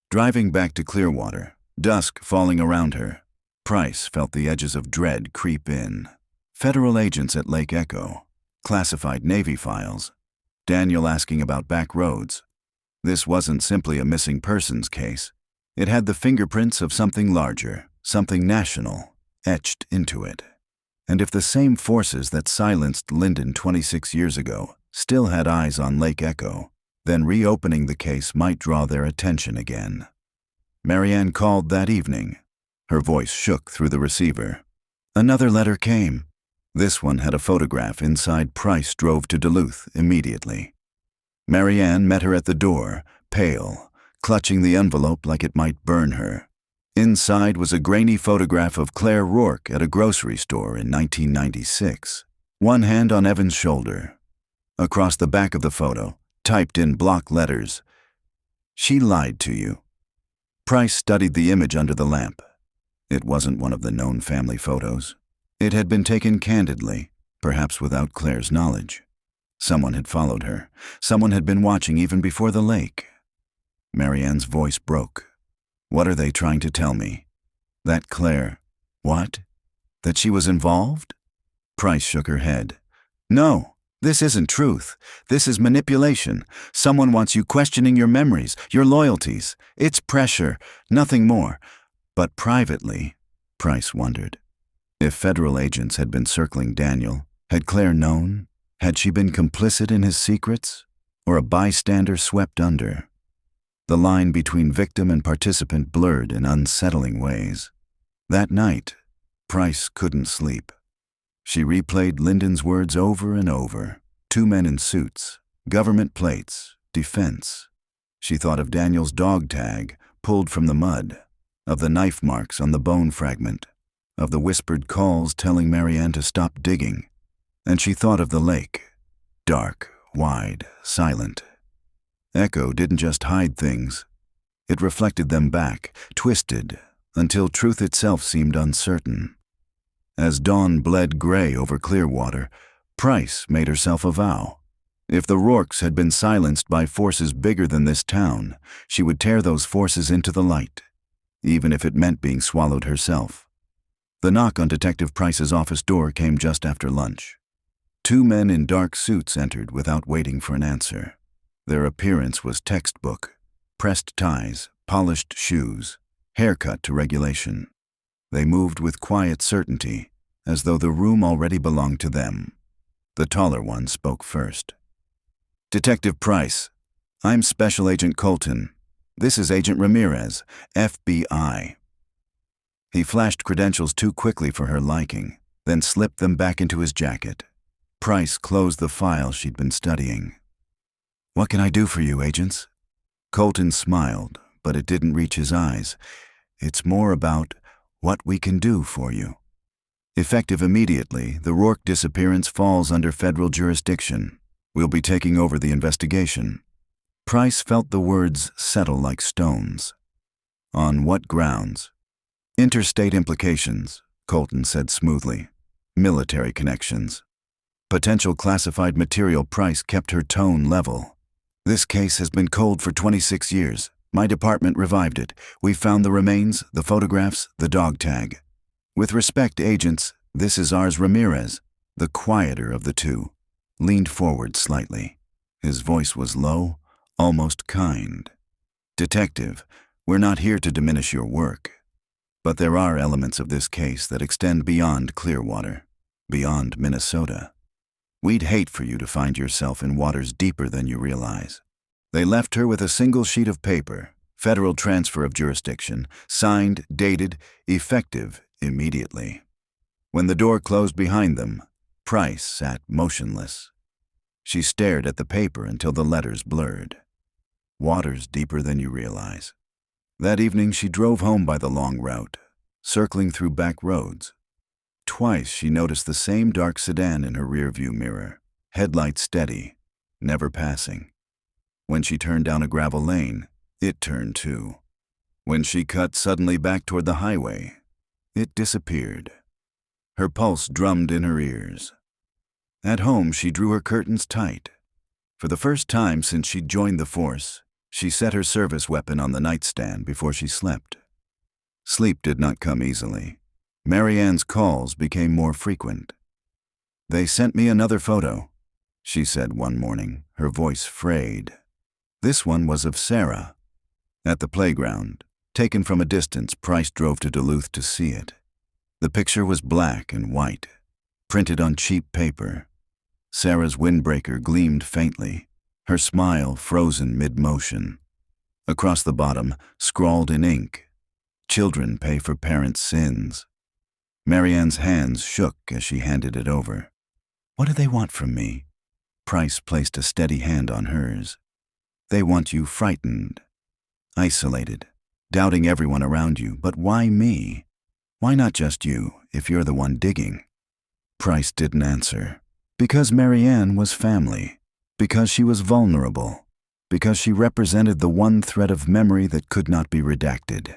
Driving back to Clearwater, dusk falling around her, Price felt the edges of dread creep in. Federal agents at Lake Echo, classified Navy files, Daniel asking about back roads. This wasn't simply a missing persons case. It had the fingerprints of something larger, something national, etched into it. And if the same forces that silenced Linden 26 years ago still had eyes on Lake Echo, then reopening the case might draw their attention again. Marianne called that evening. Her voice shook through the receiver. Another letter came. This one had a photograph inside. Price drove to Duluth immediately. Marianne met her at the door, pale, clutching the envelope like it might burn her. Inside was a grainy photograph of Claire Rourke at a grocery store in 1996, one hand on Evan's shoulder. Across the back of the photo, typed in block letters, "She lied to you." Price studied the image under the lamp. It wasn't one of the known family photos. It had been taken candidly, perhaps without Claire's knowledge. Someone had followed her. Someone had been watching even before the lake. Marianne's voice broke. What are they trying to tell me? That Claire... What? That she was involved? Price shook her head. No, this isn't truth. This is manipulation. Someone wants you questioning your memories, your loyalties. It's pressure, nothing more. But privately, Price wondered. If federal agents had been circling Daniel, had Claire known? Had she been complicit in his secrets? Or a bystander swept under? The line between victim and participant blurred in unsettling ways. That night, Price couldn't sleep. She replayed Lyndon's words over and over. 2 men in suits, government plates, defense. She thought of Daniel's dog tag, pulled from the mud, of the knife marks on the bone fragment, of the whispered calls telling Marianne to stop digging. And she thought of the lake, dark, wide, silent. Echo didn't just hide things. It reflected them back, twisted, until truth itself seemed uncertain. As dawn bled gray over Clearwater, Price made herself a vow. If the Rourkes had been silenced by forces bigger than this town, she would tear those forces into the light, even if it meant being swallowed herself. The knock on Detective Price's office door came just after lunch. 2 men in dark suits entered without waiting for an answer. Their appearance was textbook: pressed ties, polished shoes, haircut to regulation. They moved with quiet certainty, as though the room already belonged to them. The taller one spoke first. "Detective Price, I'm Special Agent Colton. This is Agent Ramirez, FBI." He flashed credentials too quickly for her liking, then slipped them back into his jacket. Price closed the file she'd been studying. "What can I do for you, agents?" Colton smiled, but it didn't reach his eyes. "It's more about what we can do for you." Effective immediately, the Rourke disappearance falls under federal jurisdiction. We'll be taking over the investigation. Price felt the words settle like stones. "On what grounds?" "Interstate implications," Colton said smoothly. "Military connections." Potential classified material. Price kept her tone level. "This case has been cold for 26 years. My department revived it. We found the remains, the photographs, the dog tag. With respect, agents, this is ours. Ramirez." The quieter of the two leaned forward slightly. His voice was low, almost kind. "Detective, we're not here to diminish your work. But there are elements of this case that extend beyond Clearwater, beyond Minnesota. We'd hate for you to find yourself in waters deeper than you realize." They left her with a single sheet of paper, federal transfer of jurisdiction, signed, dated, effective immediately. When the door closed behind them, Price sat motionless. She stared at the paper until the letters blurred. Waters deeper than you realize. That evening she drove home by the long route, circling through back roads. Twice she noticed the same dark sedan in her rearview mirror, headlights steady, never passing. When she turned down a gravel lane, it turned too. When she cut suddenly back toward the highway, it disappeared. Her pulse drummed in her ears. At home, she drew her curtains tight. For the first time since she'd joined the force, she set her service weapon on the nightstand before she slept. Sleep did not come easily. Marianne's calls became more frequent. "They sent me another photo," she said one morning, her voice frayed. This one was of Sarah. At the playground, taken from a distance. Price drove to Duluth to see it. The picture was black and white, printed on cheap paper. Sarah's windbreaker gleamed faintly, her smile frozen mid-motion. Across the bottom, scrawled in ink, "Children pay for parents' sins." Marianne's hands shook as she handed it over. "What do they want from me?" Price placed a steady hand on hers. "They want you frightened, isolated, doubting everyone around you. But why me? Why not just you, if you're the one digging?" Price didn't answer. Because Marianne was family. Because she was vulnerable. Because she represented the one thread of memory that could not be redacted.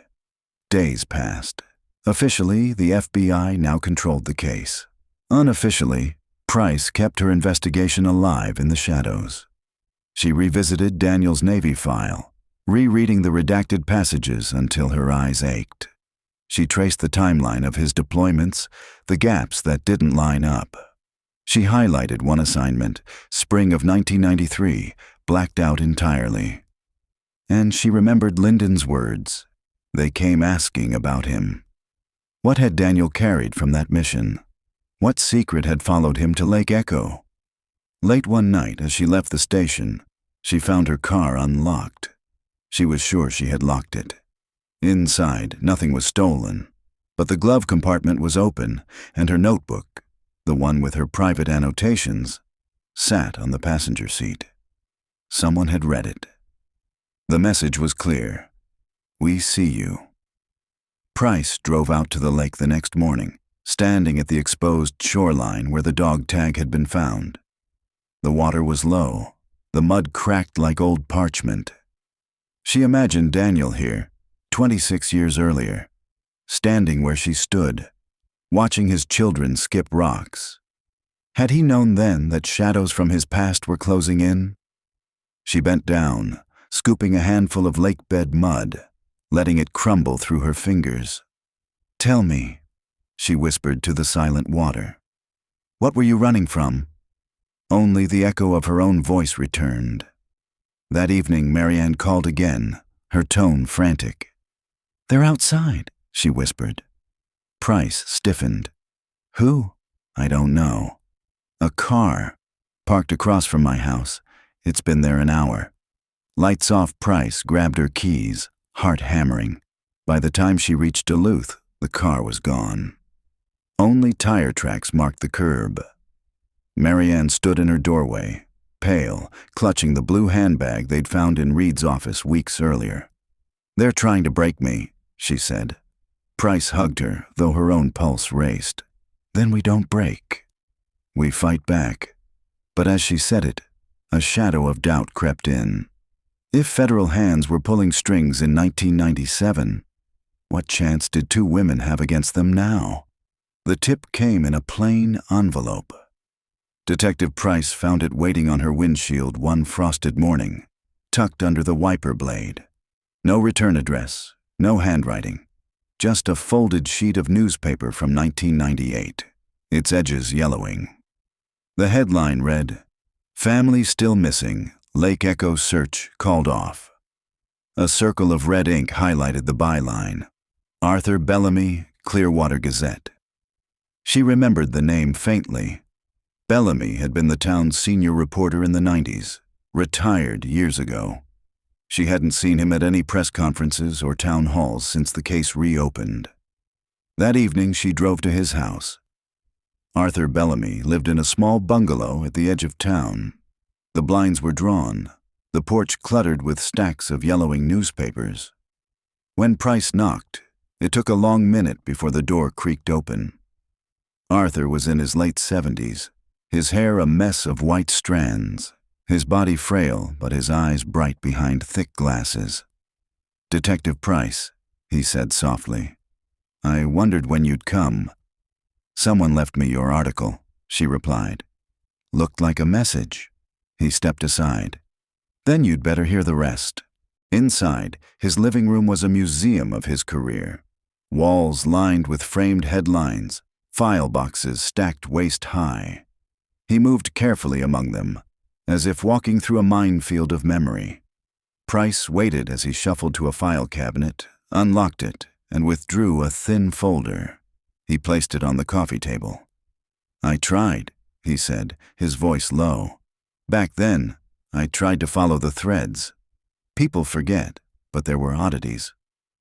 Days passed. Officially, the FBI now controlled the case. Unofficially, Price kept her investigation alive in the shadows. She revisited Daniel's Navy file, rereading the redacted passages until her eyes ached. She traced the timeline of his deployments, the gaps that didn't line up. She highlighted one assignment, spring of 1993, blacked out entirely. And she remembered Lyndon's words. They came asking about him. What had Daniel carried from that mission? What secret had followed him to Lake Echo? Late one night, as she left the station, she found her car unlocked. She was sure she had locked it. Inside, nothing was stolen, but the glove compartment was open, and her notebook, the one with her private annotations, sat on the passenger seat. Someone had read it. The message was clear. "We see you." Price drove out to the lake the next morning, standing at the exposed shoreline where the dog tag had been found. The water was low, the mud cracked like old parchment. She imagined Daniel here, 26 years earlier, standing where she stood, watching his children skip rocks. Had he known then that shadows from his past were closing in? She bent down, scooping a handful of lakebed mud, letting it crumble through her fingers. "Tell me," she whispered to the silent water. "What were you running from?" Only the echo of her own voice returned. That evening, Marianne called again, her tone frantic. "They're outside," she whispered. Price stiffened. "Who?" "I don't know." "A car, parked across from my house. It's been there an hour." Lights off, Price grabbed her keys, heart hammering. By the time she reached Duluth, the car was gone. Only tire tracks marked the curb. Marianne stood in her doorway, pale, clutching the blue handbag they'd found in Reed's office weeks earlier. "They're trying to break me," she said. Price hugged her, though her own pulse raced. "Then we don't break. We fight back." But as she said it, a shadow of doubt crept in. If federal hands were pulling strings in 1997, what chance did two women have against them now? The tip came in a plain envelope. Detective Price found it waiting on her windshield one frosted morning, tucked under the wiper blade. No return address, no handwriting, just a folded sheet of newspaper from 1998, its edges yellowing. The headline read, "Family still missing, Lake Echo search called off." A circle of red ink highlighted the byline, "Arthur Bellamy, Clearwater Gazette." She remembered the name faintly. Bellamy had been the town's senior reporter in the 90s, retired years ago. She hadn't seen him at any press conferences or town halls since the case reopened. That evening, she drove to his house. Arthur Bellamy lived in a small bungalow at the edge of town. The blinds were drawn, the porch cluttered with stacks of yellowing newspapers. When Price knocked, it took a long minute before the door creaked open. Arthur was in his late 70s, his hair a mess of white strands, his body frail but his eyes bright behind thick glasses. "Detective Price," he said softly. "I wondered when you'd come." "Someone left me your article," she replied. "Looked like a message." He stepped aside. "Then you'd better hear the rest." Inside, his living room was a museum of his career. Walls lined with framed headlines, file boxes stacked waist-high. He moved carefully among them, as if walking through a minefield of memory. Price waited as he shuffled to a file cabinet, unlocked it, and withdrew a thin folder. He placed it on the coffee table. "I tried," he said, his voice low. Back then, I tried to follow the threads. People forget, but there were oddities.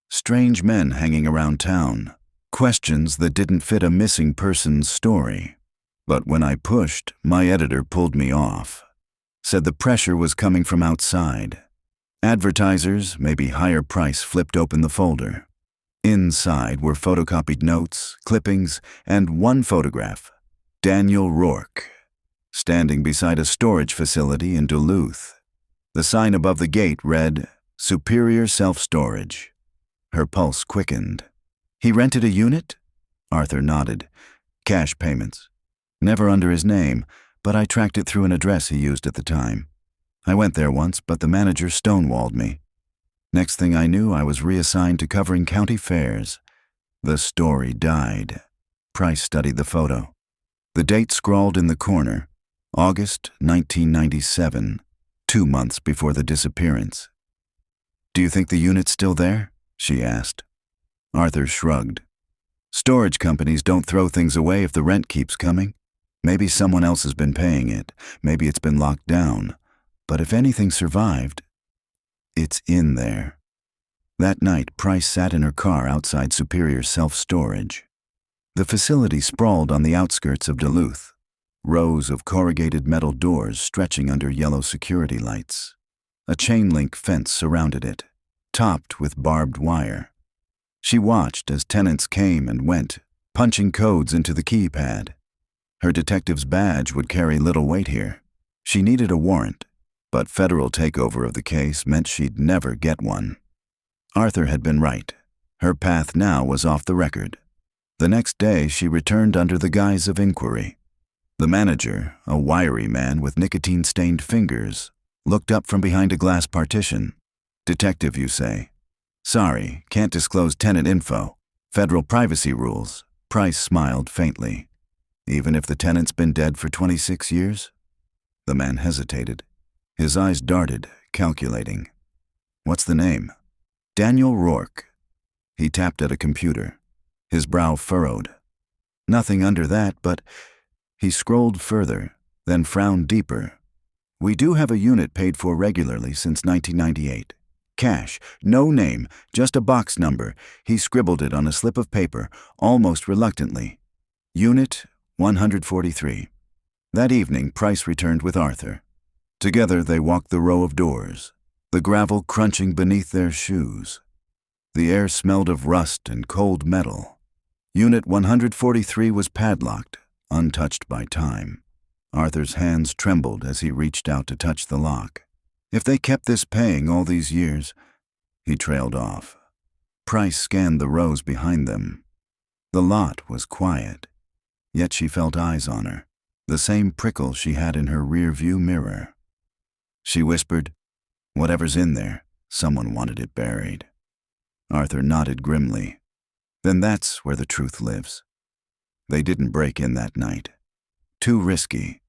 Strange men hanging around town. Questions that didn't fit a missing person's story. But when I pushed, my editor pulled me off. Said the pressure was coming from outside. Advertisers, maybe higher price, flipped open the folder. Inside were photocopied notes, clippings, and one photograph. Daniel Rourke, standing beside a storage facility in Duluth. The sign above the gate read, Superior Self-Storage. Her pulse quickened. He rented a unit? Arthur nodded. Cash payments. Never under his name, but I tracked it through an address he used at the time. I went there once, but the manager stonewalled me. Next thing I knew, I was reassigned to covering county fairs. The story died. Price studied the photo. The date scrawled in the corner, August 1997, 2 months before the disappearance. Do you think the unit's still there? She asked. Arthur shrugged. Storage companies don't throw things away if the rent keeps coming. Maybe someone else has been paying it. Maybe it's been locked down. But if anything survived, it's in there. That night, Price sat in her car outside Superior Self-Storage. The facility sprawled on the outskirts of Duluth, rows of corrugated metal doors stretching under yellow security lights. A chain-link fence surrounded it, topped with barbed wire. She watched as tenants came and went, punching codes into the keypad. Her detective's badge would carry little weight here. She needed a warrant, but federal takeover of the case meant she'd never get one. Arthur had been right. Her path now was off the record. The next day, she returned under the guise of inquiry. The manager, a wiry man with nicotine-stained fingers, looked up from behind a glass partition. Detective, you say? Sorry, can't disclose tenant info. Federal privacy rules. Price smiled faintly. Even if the tenant's been dead for 26 years? The man hesitated. His eyes darted, calculating. What's the name? Daniel Rourke. He tapped at a computer. His brow furrowed. Nothing under that, but he scrolled further, then frowned deeper. We do have a unit paid for regularly since 1998. Cash, no name, just a box number. He scribbled it on a slip of paper, almost reluctantly. Unit 143. That evening, Price returned with Arthur. Together they walked the row of doors, the gravel crunching beneath their shoes. The air smelled of rust and cold metal. Unit 143 was padlocked, untouched by time. Arthur's hands trembled as he reached out to touch the lock. If they kept this paying all these years, he trailed off. Price scanned the rows behind them. The lot was quiet, yet she felt eyes on her, the same prickle she had in her rear-view mirror. She whispered, Whatever's in there, someone wanted it buried. Arthur nodded grimly. Then that's where the truth lives. They didn't break in that night. Too risky.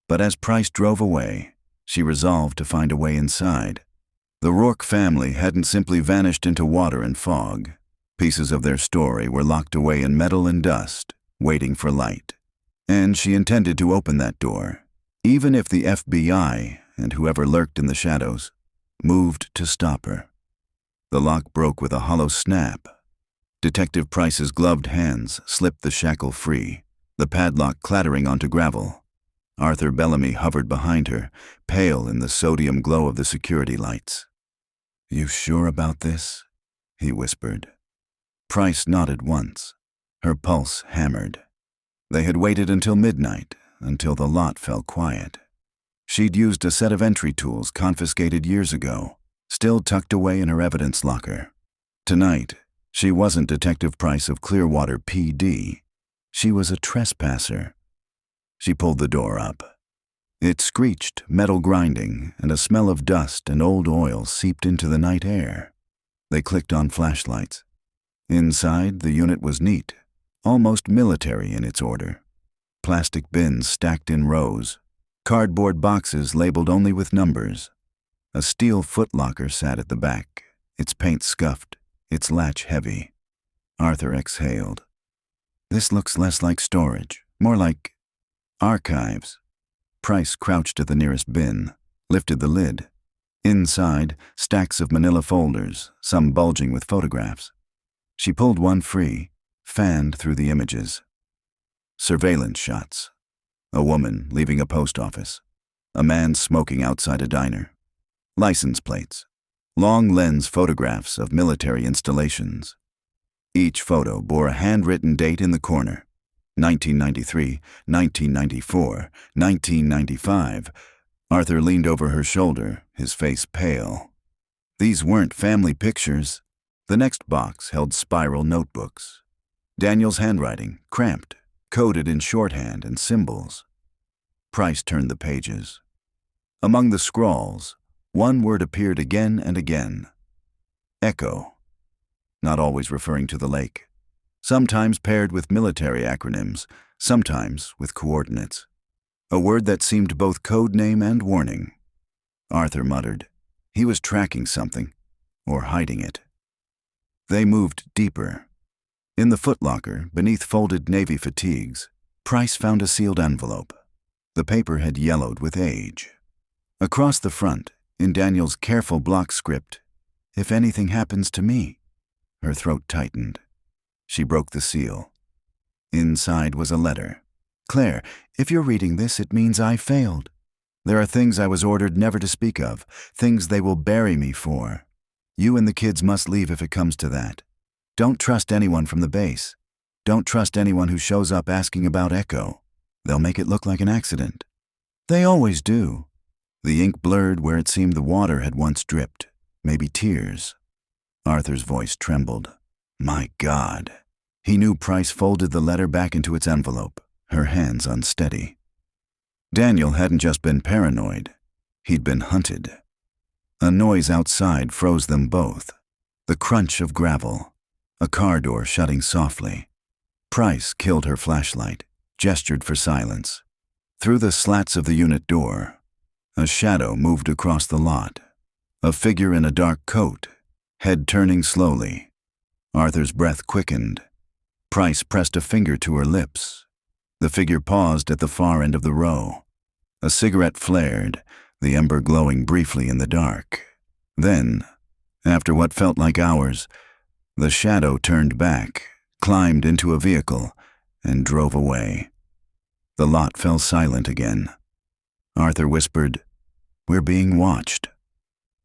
But as Price drove away, she resolved to find a way inside. The Rourke family hadn't simply vanished into water and fog. Pieces of their story were locked away in metal and dust, waiting for light. And she intended to open that door, even if the FBI and whoever lurked in the shadows moved to stop her. The lock broke with a hollow snap. Detective Price's gloved hands slipped the shackle free, the padlock clattering onto gravel. Arthur Bellamy hovered behind her, pale in the sodium glow of the security lights. You sure about this? He whispered. Price nodded once. Her pulse hammered. They had waited until midnight, until the lot fell quiet. She'd used a set of entry tools confiscated years ago, still tucked away in her evidence locker. Tonight, she wasn't Detective Price of Clearwater PD. She was a trespasser. She pulled the door up. It screeched, metal grinding, and a smell of dust and old oil seeped into the night air. They clicked on flashlights. Inside, the unit was neat, almost military in its order. Plastic bins stacked in rows, cardboard boxes labeled only with numbers. A steel footlocker sat at the back, its paint scuffed, its latch heavy. Arthur exhaled. This looks less like storage, more like Archives. Price crouched at the nearest bin, lifted the lid. Inside, stacks of manila folders, some bulging with photographs. She pulled one free, fanned through the images. Surveillance shots. A woman leaving a post office. A man smoking outside a diner. License plates. Long lens photographs of military installations. Each photo bore a handwritten date in the corner. 1993, 1994, 1995. Arthur leaned over her shoulder, his face pale. These weren't family pictures. The next box held spiral notebooks. Daniel's handwriting, cramped, coded in shorthand and symbols. Price turned the pages. Among the scrawls, one word appeared again and again. Echo. Not always referring to the lake. Sometimes paired with military acronyms, sometimes with coordinates. A word that seemed both code name and warning. Arthur muttered. He was tracking something, or hiding it. They moved deeper. In the footlocker, beneath folded navy fatigues, Price found a sealed envelope. The paper had yellowed with age. Across the front, in Daniel's careful block script, "If anything happens to me." Her throat tightened. She broke the seal. Inside was a letter. "Claire, if you're reading this, it means I failed. There are things I was ordered never to speak of, things they will bury me for. You and the kids must leave if it comes to that. Don't trust anyone from the base. Don't trust anyone who shows up asking about Echo. They'll make it look like an accident. They always do." The ink blurred where it seemed the water had once dripped, maybe tears. Arthur's voice trembled. My God. He knew Price folded the letter back into its envelope, her hands unsteady. Daniel hadn't just been paranoid. He'd been hunted. A noise outside froze them both. The crunch of gravel. A car door shutting softly. Price killed her flashlight, gestured for silence. Through the slats of the unit door, a shadow moved across the lot. A figure in a dark coat, head turning slowly. Arthur's breath quickened. Price pressed a finger to her lips. The figure paused at the far end of the row. A cigarette flared, the ember glowing briefly in the dark. Then, after what felt like hours, the shadow turned back, climbed into a vehicle, and drove away. The lot fell silent again. Arthur whispered, "We're being watched."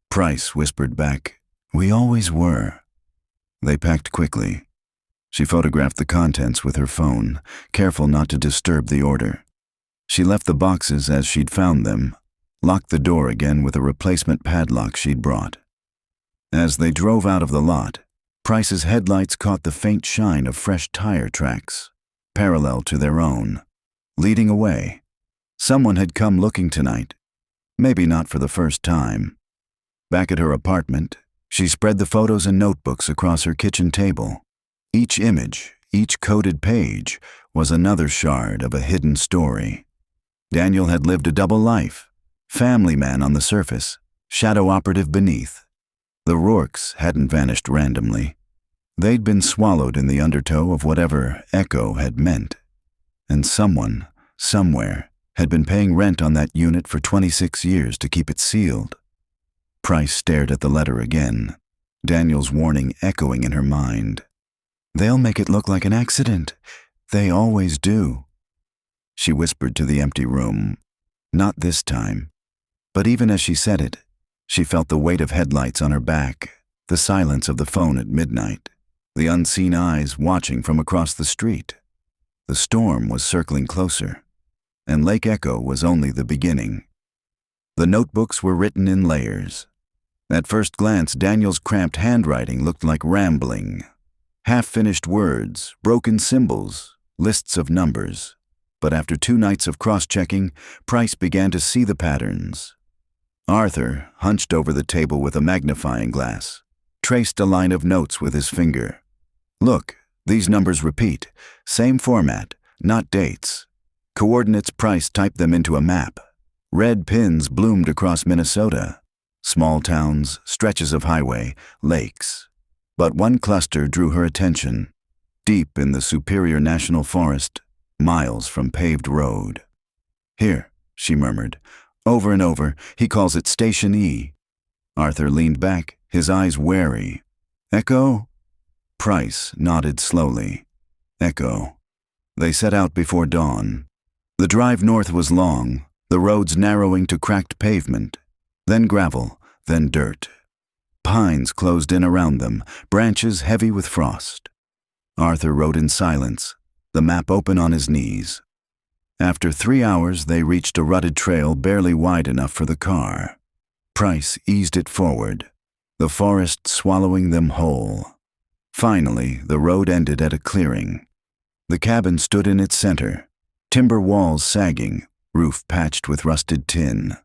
Price whispered back, "We always were." They packed quickly. She photographed the contents with her phone, careful not to disturb the order. She left the boxes as she'd found them, locked the door again with a replacement padlock she'd brought. As they drove out of the lot, Price's headlights caught the faint shine of fresh tire tracks, parallel to their own, leading away. Someone had come looking tonight, maybe not for the first time. Back at her apartment, she spread the photos and notebooks across her kitchen table. Each image, each coded page, was another shard of a hidden story. Daniel had lived a double life, family man on the surface, shadow operative beneath. The Rourkes hadn't vanished randomly. They'd been swallowed in the undertow of whatever Echo had meant. And someone, somewhere, had been paying rent on that unit for 26 years to keep it sealed. Price stared at the letter again, Daniel's warning echoing in her mind. "They'll make it look like an accident. They always do." She whispered to the empty room, "Not this time." But even as she said it, she felt the weight of headlights on her back, the silence of the phone at midnight, the unseen eyes watching from across the street. The storm was circling closer, and Lake Echo was only the beginning. The notebooks were written in layers. At first glance, Daniel's cramped handwriting looked like rambling. Half-finished words, broken symbols, lists of numbers. But after 2 nights of cross-checking, Price began to see the patterns. Arthur, hunched over the table with a magnifying glass, traced a line of notes with his finger. "Look, these numbers repeat. Same format, not dates. Coordinates. Price typed them into a map. Red pins bloomed across Minnesota. Small towns, stretches of highway, lakes. But one cluster drew her attention. Deep in the Superior National Forest, miles from paved road. "Here," she murmured. "Over and over, he calls it Station E." Arthur leaned back, his eyes wary. "Echo?" Price nodded slowly. "Echo." They set out before dawn. The drive north was long, the roads narrowing to cracked pavement, then gravel, then dirt. Pines closed in around them, branches heavy with frost. Arthur rode in silence, the map open on his knees. After 3 hours, they reached a rutted trail barely wide enough for the car. Price eased it forward, the forest swallowing them whole. Finally, the road ended at a clearing. The cabin stood in its center, timber walls sagging, roof patched with rusted tin.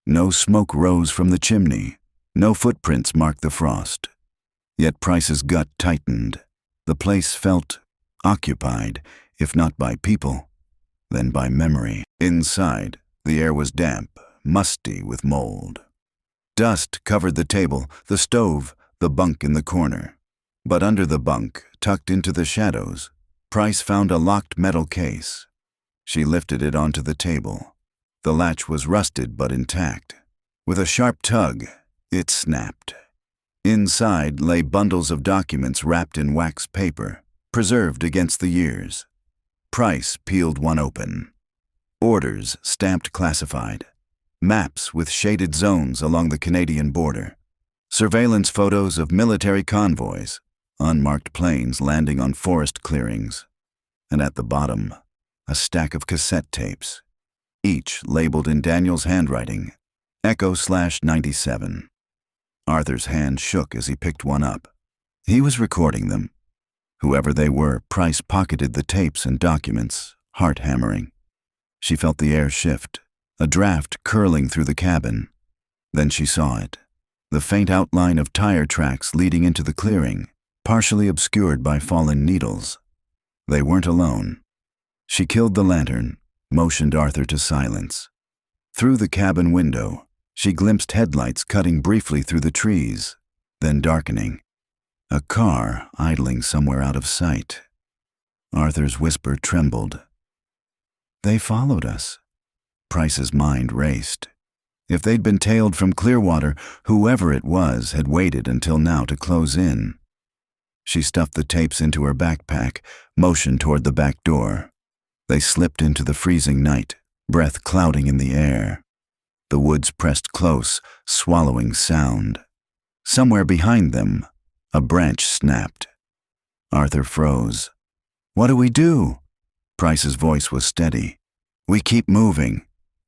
No smoke rose from the chimney, no footprints marked the frost. Yet Price's gut tightened. The place felt occupied, if not by people, then by memory. Inside, the air was damp, musty with mold. Dust covered the table, the stove, the bunk in the corner. But under the bunk, tucked into the shadows, Price found a locked metal case. She lifted it onto the table. The latch was rusted but intact. With a sharp tug, it snapped. Inside lay bundles of documents wrapped in wax paper, preserved against the years. Price peeled one open. Orders stamped classified. Maps with shaded zones along the Canadian border. Surveillance photos of military convoys, unmarked planes landing on forest clearings. And at the bottom, a stack of cassette tapes, each labeled in Daniel's handwriting, Echo/97. Arthur's hand shook as he picked one up. He was recording them. Whoever they were, Price pocketed the tapes and documents, heart hammering. She felt the air shift, a draft curling through the cabin. Then she saw it, the faint outline of tire tracks leading into the clearing, partially obscured by fallen needles. They weren't alone. She killed the lantern, motioned Arthur to silence. Through the cabin window, she glimpsed headlights cutting briefly through the trees, then darkening. A car idling somewhere out of sight. Arthur's whisper trembled. They followed us. Price's mind raced. If they'd been tailed from Clearwater, whoever it was had waited until now to close in. She stuffed the tapes into her backpack, motioned toward the back door. They slipped into the freezing night, breath clouding in the air. The woods pressed close, swallowing sound. Somewhere behind them, a branch snapped. Arthur froze. "What do we do?" Price's voice was steady. "We keep moving.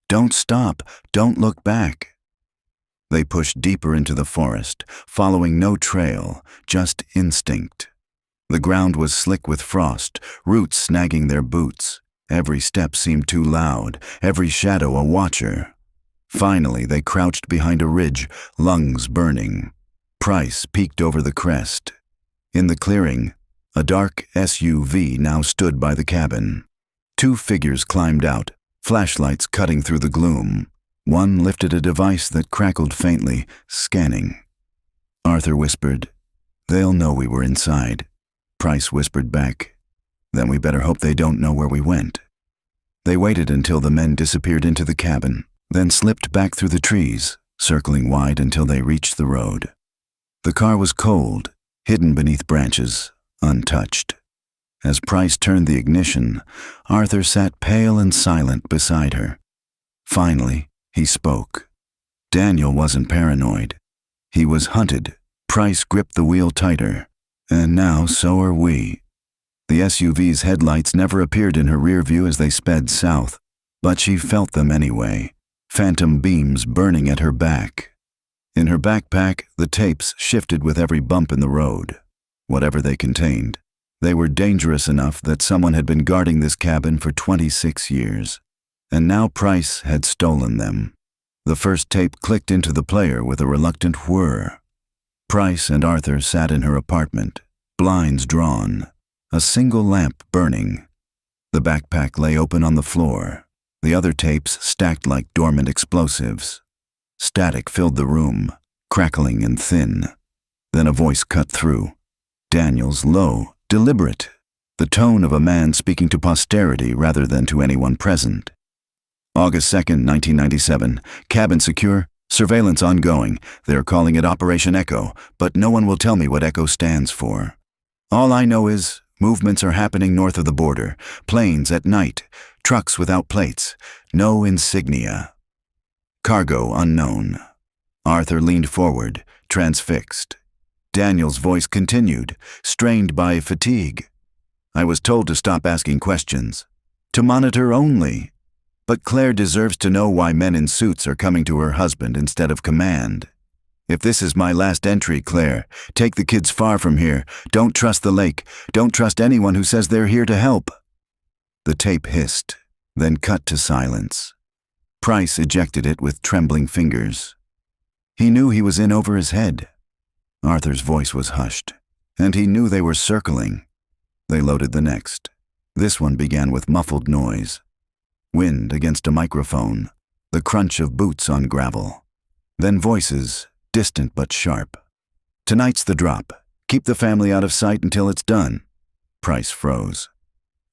Don't stop. Don't look back." They pushed deeper into the forest, following no trail, just instinct. The ground was slick with frost, roots snagging their boots. Every step seemed too loud, every shadow a watcher. Finally, they crouched behind a ridge, lungs burning. Price peeked over the crest. In the clearing, a dark SUV now stood by the cabin. 2 figures climbed out, flashlights cutting through the gloom. One lifted a device that crackled faintly, scanning. Arthur whispered, "They'll know we were inside." Price whispered back, "Then we better hope they don't know where we went." They waited until the men disappeared into the cabin, then slipped back through the trees, circling wide until they reached the road. The car was cold, hidden beneath branches, untouched. As Price turned the ignition, Arthur sat pale and silent beside her. Finally, he spoke. Daniel wasn't paranoid. He was hunted. Price gripped the wheel tighter. And now so are we. The SUV's headlights never appeared in her rear view as they sped south, but she felt them anyway, phantom beams burning at her back. In her backpack, the tapes shifted with every bump in the road. Whatever they contained, they were dangerous enough that someone had been guarding this cabin for 26 years. And now Price had stolen them. The first tape clicked into the player with a reluctant whir. Price and Arthur sat in her apartment, blinds drawn, a single lamp burning. The backpack lay open on the floor, the other tapes stacked like dormant explosives. Static filled the room, crackling and thin. Then a voice cut through. Daniel's low, deliberate, the tone of a man speaking to posterity rather than to anyone present. August 2nd, 1997. Cabin secure. Surveillance ongoing. They're calling it Operation Echo, but no one will tell me what Echo stands for. All I know is movements are happening north of the border. Planes at night. Trucks without plates. No insignia. Cargo unknown. Arthur leaned forward, transfixed. Daniel's voice continued, strained by fatigue. I was told to stop asking questions. To monitor only. But Claire deserves to know why men in suits are coming to her husband instead of command. If this is my last entry, Claire, take the kids far from here. Don't trust the lake. Don't trust anyone who says they're here to help. The tape hissed, then cut to silence. Price ejected it with trembling fingers. He knew he was in over his head. Arthur's voice was hushed, and he knew they were circling. They loaded the next. This one began with muffled noise. Wind against a microphone, the crunch of boots on gravel. Then voices, distant but sharp. Tonight's the drop. Keep the family out of sight until it's done. Price froze.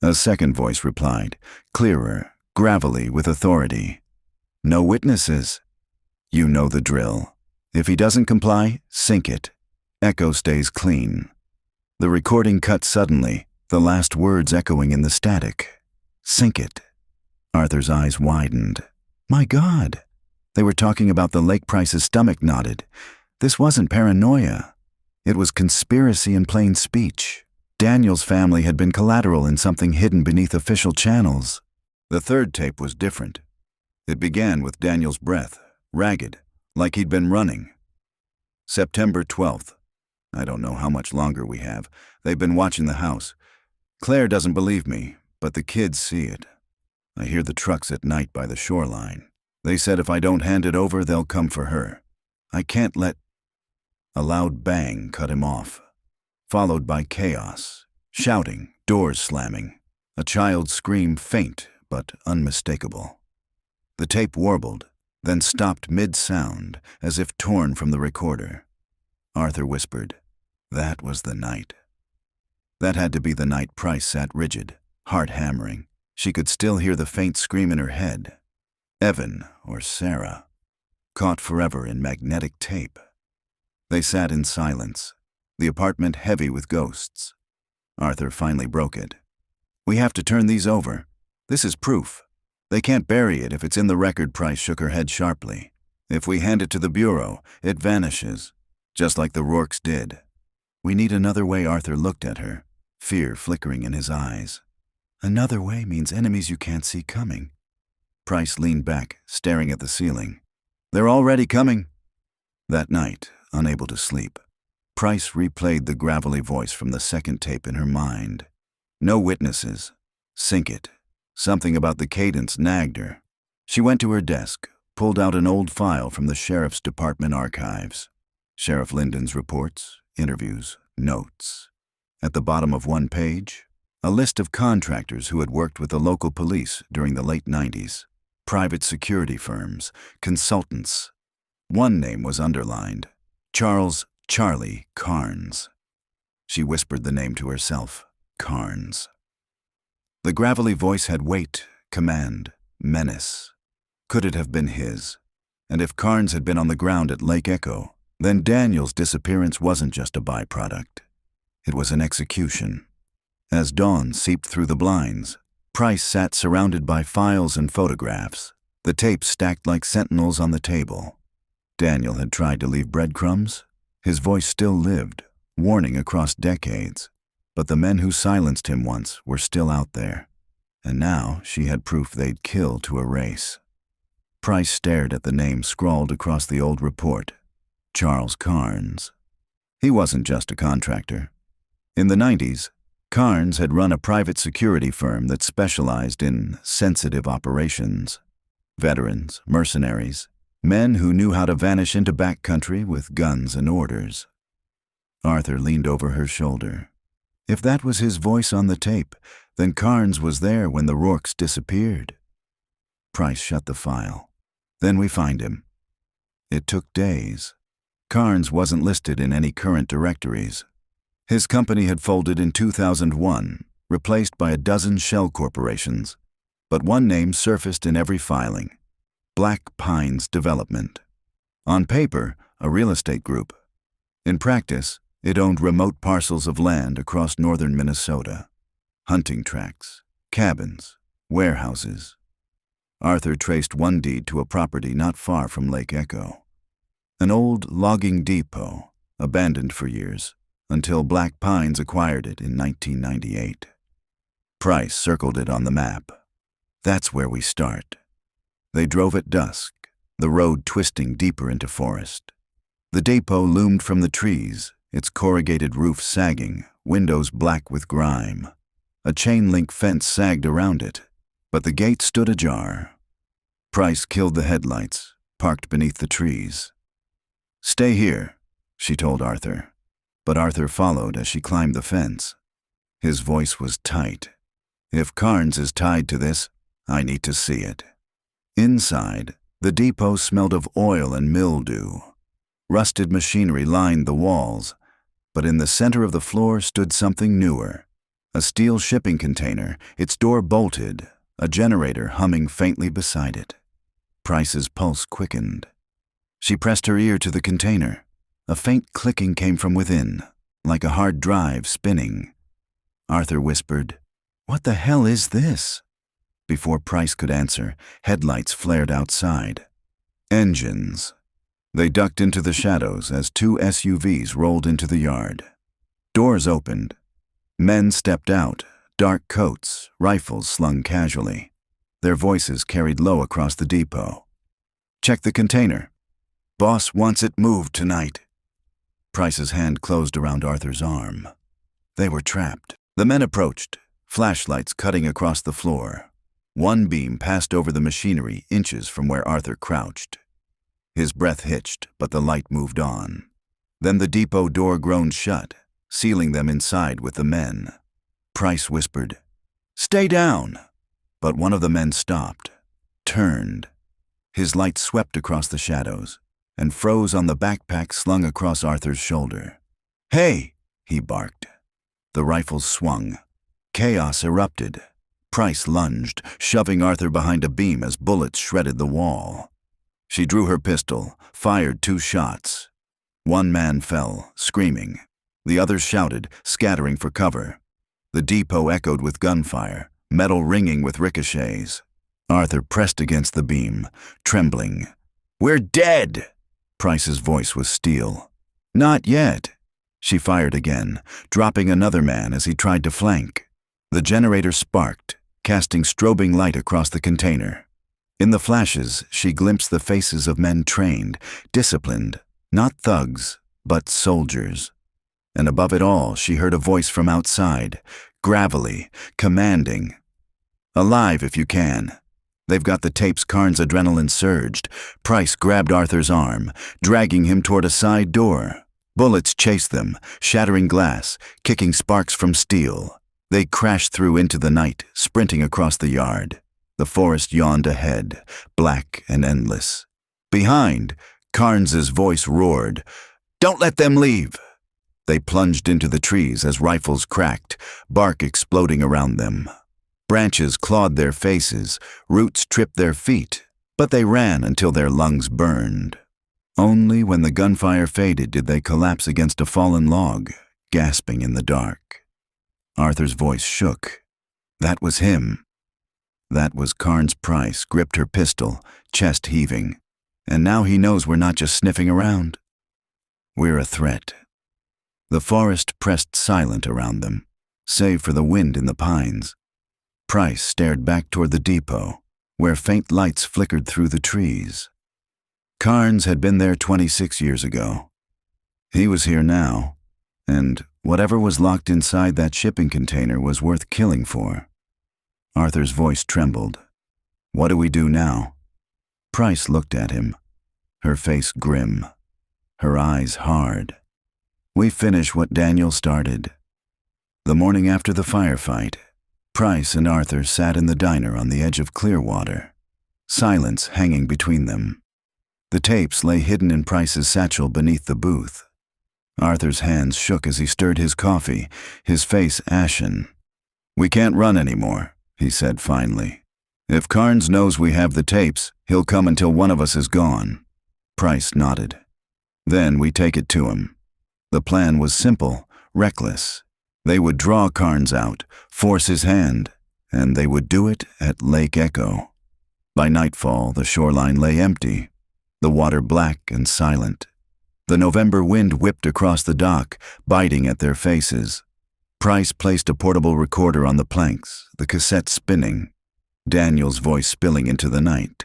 A second voice replied, clearer, gravelly, with authority. No witnesses. You know the drill. If he doesn't comply, sink it. Echo stays clean. The recording cut suddenly, the last words echoing in the static. Sink it. Arthur's eyes widened. My God! They were talking about the lake. Price's stomach knotted. This wasn't paranoia. It was conspiracy in plain speech. Daniel's family had been collateral in something hidden beneath official channels. The third tape was different. It began with Daniel's breath, ragged, like he'd been running. September 12th. I don't know how much longer we have. They've been watching the house. Claire doesn't believe me, but the kids see it. I hear the trucks at night by the shoreline. They said if I don't hand it over, they'll come for her. I can't let... A loud bang cut him off, followed by chaos, shouting, doors slamming. A child's scream, faint but unmistakable. The tape warbled, then stopped mid-sound, as if torn from the recorder. Arthur whispered, that was the night. That had to be the night Price sat rigid, heart hammering. She could still hear the faint scream in her head. Evan, or Sarah, caught forever in magnetic tape. They sat in silence, the apartment heavy with ghosts. Arthur finally broke it. We have to turn these over. This is proof. They can't bury it if it's in the record. Price shook her head sharply. If we hand it to the Bureau, it vanishes, just like the Rourkes did. We need another way. Arthur looked at her, fear flickering in his eyes. Another way means enemies you can't see coming. Price leaned back, staring at the ceiling. They're already coming. That night, unable to sleep, Price replayed the gravelly voice from the second tape in her mind. No witnesses. Sink it. Something about the cadence nagged her. She went to her desk, pulled out an old file from the Sheriff's Department archives. Sheriff Linden's reports, interviews, notes. At the bottom of one page, a list of contractors who had worked with the local police during the late 90s. Private security firms, consultants. One name was underlined, Charles Charlie Carnes. She whispered the name to herself, Carnes. The gravelly voice had weight, command, menace. Could it have been his? And if Carnes had been on the ground at Lake Echo, then Daniel's disappearance wasn't just a byproduct. It was an execution. As dawn seeped through the blinds, Price sat surrounded by files and photographs, the tapes stacked like sentinels on the table. Daniel had tried to leave breadcrumbs. His voice still lived, warning across decades. But the men who silenced him once were still out there. And now she had proof they'd kill to erase. Price stared at the name scrawled across the old report, Charles Carnes. He wasn't just a contractor. In the 90s, Carnes had run a private security firm that specialized in sensitive operations. Veterans, mercenaries, men who knew how to vanish into backcountry with guns and orders. Arthur leaned over her shoulder. If that was his voice on the tape, then Carnes was there when the Rourkes disappeared. Price shut the file. Then we find him. It took days. Carnes wasn't listed in any current directories. His company had folded in 2001, replaced by a dozen shell corporations. But one name surfaced in every filing: Black Pines Development. On paper, a real estate group. In practice, it owned remote parcels of land across northern Minnesota. Hunting tracts, cabins, warehouses. Arthur traced one deed to a property not far from Lake Echo. An old logging depot, abandoned for years, until Black Pines acquired it in 1998. Price circled it on the map. That's where we start. They drove at dusk, the road twisting deeper into forest. The depot loomed from the trees, its corrugated roof sagging, windows black with grime. A chain-link fence sagged around it, but the gate stood ajar. Price killed the headlights, parked beneath the trees. "Stay here," she told Arthur. But Arthur followed as she climbed the fence. His voice was tight. "If Carnes is tied to this, I need to see it." Inside, the depot smelled of oil and mildew. Rusted machinery lined the walls, but in the center of the floor stood something newer. A steel shipping container, its door bolted, a generator humming faintly beside it. Price's pulse quickened. She pressed her ear to the container. A faint clicking came from within, like a hard drive spinning. Arthur whispered, "What the hell is this?" Before Price could answer, headlights flared outside. Engines. They ducked into the shadows as two SUVs rolled into the yard. Doors opened. Men stepped out, dark coats, rifles slung casually. Their voices carried low across the depot. "Check the container. Boss wants it moved tonight." Price's hand closed around Arthur's arm. They were trapped. The men approached, flashlights cutting across the floor. One beam passed over the machinery inches from where Arthur crouched. His breath hitched, but the light moved on. Then the depot door groaned shut, sealing them inside with the men. Price whispered, "Stay down!" But one of the men stopped, turned. His light swept across the shadows and froze on the backpack slung across Arthur's shoulder. "Hey!" he barked. The rifles swung. Chaos erupted. Price lunged, shoving Arthur behind a beam as bullets shredded the wall. She drew her pistol, fired 2 shots. One man fell, screaming. The others shouted, scattering for cover. The depot echoed with gunfire, metal ringing with ricochets. Arthur pressed against the beam, trembling. "We're dead!" Price's voice was steel. "Not yet." She fired again, dropping another man as he tried to flank. The generator sparked, casting strobing light across the container. In the flashes, she glimpsed the faces of men trained, disciplined, not thugs, but soldiers. And above it all, she heard a voice from outside, gravelly, commanding. "Alive if you can." They've got the tapes. Carnes' adrenaline surged. Price grabbed Arthur's arm, dragging him toward a side door. Bullets chased them, shattering glass, kicking sparks from steel. They crashed through into the night, sprinting across the yard. The forest yawned ahead, black and endless. Behind, Carnes' voice roared, "Don't let them leave!" They plunged into the trees as rifles cracked, bark exploding around them. Branches clawed their faces, roots tripped their feet, but they ran until their lungs burned. Only when the gunfire faded did they collapse against a fallen log, gasping in the dark. Arthur's voice shook. That was him. That was Carnes. Price gripped her pistol, chest heaving. And now he knows we're not just sniffing around. We're a threat. The forest pressed silent around them, save for the wind in the pines. Price stared back toward the depot, where faint lights flickered through the trees. Carnes had been there 26 years ago. He was here now, and whatever was locked inside that shipping container was worth killing for. Arthur's voice trembled. "What do we do now?" Price looked at him, her face grim, her eyes hard. "We finish what Daniel started." The morning after the firefight, Price and Arthur sat in the diner on the edge of Clearwater, silence hanging between them. The tapes lay hidden in Price's satchel beneath the booth. Arthur's hands shook as he stirred his coffee, his face ashen. "We can't run anymore," he said finally. If Carnes knows we have the tapes, he'll come until one of us is gone. Price nodded. Then we take it to him. The plan was simple, reckless. They would draw Carnes out, force his hand, and they would do it at Lake Echo. By nightfall, the shoreline lay empty, the water black and silent. The November wind whipped across the dock, biting at their faces. Price placed a portable recorder on the planks, the cassette spinning. Daniel's voice spilling into the night.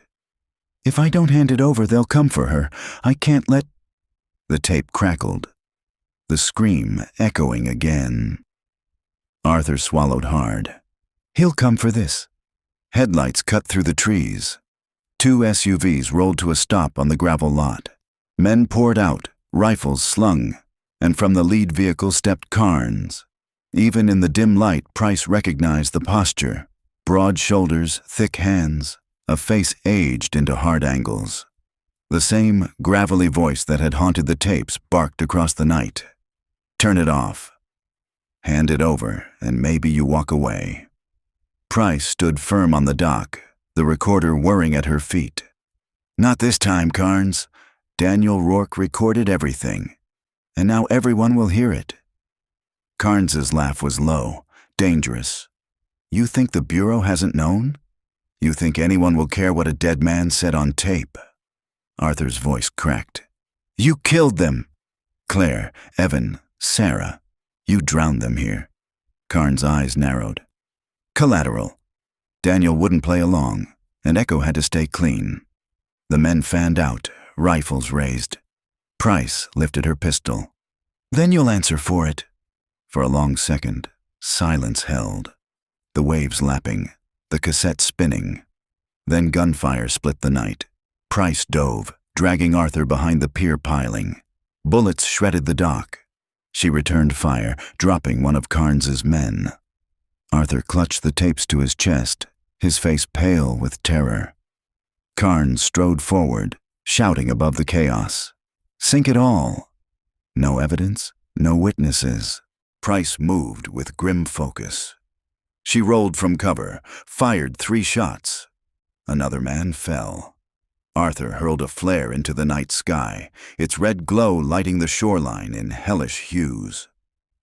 "If I don't hand it over, they'll come for her. I can't let—" The tape crackled, the scream echoing again. Arthur swallowed hard. "He'll come for this." Headlights cut through the trees. 2 SUVs rolled to a stop on the gravel lot. Men poured out, rifles slung, and from the lead vehicle stepped Carnes. Even in the dim light, Price recognized the posture. Broad shoulders, thick hands, a face aged into hard angles. The same gravelly voice that had haunted the tapes barked across the night. "Turn it off. Hand it over, and maybe you walk away." Price stood firm on the dock, the recorder whirring at her feet. "Not this time, Carnes. Daniel Rourke recorded everything, and now everyone will hear it." Carnes's laugh was low, dangerous. "You think the Bureau hasn't known? You think anyone will care what a dead man said on tape?" Arthur's voice cracked. "You killed them. Claire, Evan, Sarah. You drowned them here." Carnes' eyes narrowed. "Collateral." Daniel wouldn't play along, and Echo had to stay clean. The men fanned out, rifles raised. Price lifted her pistol. "Then you'll answer for it." For a long second, silence held. The waves lapping, the cassette spinning. Then gunfire split the night. Price dove, dragging Arthur behind the pier piling. Bullets shredded the dock. She returned fire, dropping one of Carnes's men. Arthur clutched the tapes to his chest, his face pale with terror. Carnes strode forward, shouting above the chaos. "Sink it all." No evidence, no witnesses. Price moved with grim focus. She rolled from cover, fired 3 shots. Another man fell. Arthur hurled a flare into the night sky, its red glow lighting the shoreline in hellish hues.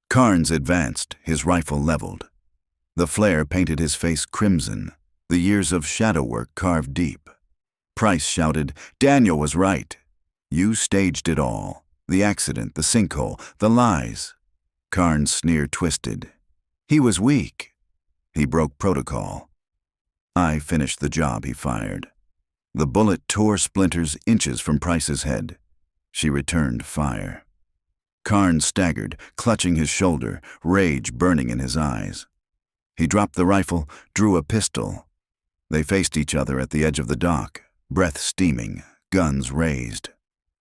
Carnes advanced, his rifle leveled. The flare painted his face crimson, the years of shadow work carved deep. Price shouted, "Daniel was right. You staged it all. The accident, the sinkhole, the lies." Carnes' sneer twisted. "He was weak. He broke protocol." "I finished the job," he fired. The bullet tore splinters inches from Price's head. She returned fire. Carnes staggered, clutching his shoulder, rage burning in his eyes. He dropped the rifle, drew a pistol. They faced each other at the edge of the dock, breath steaming, guns raised.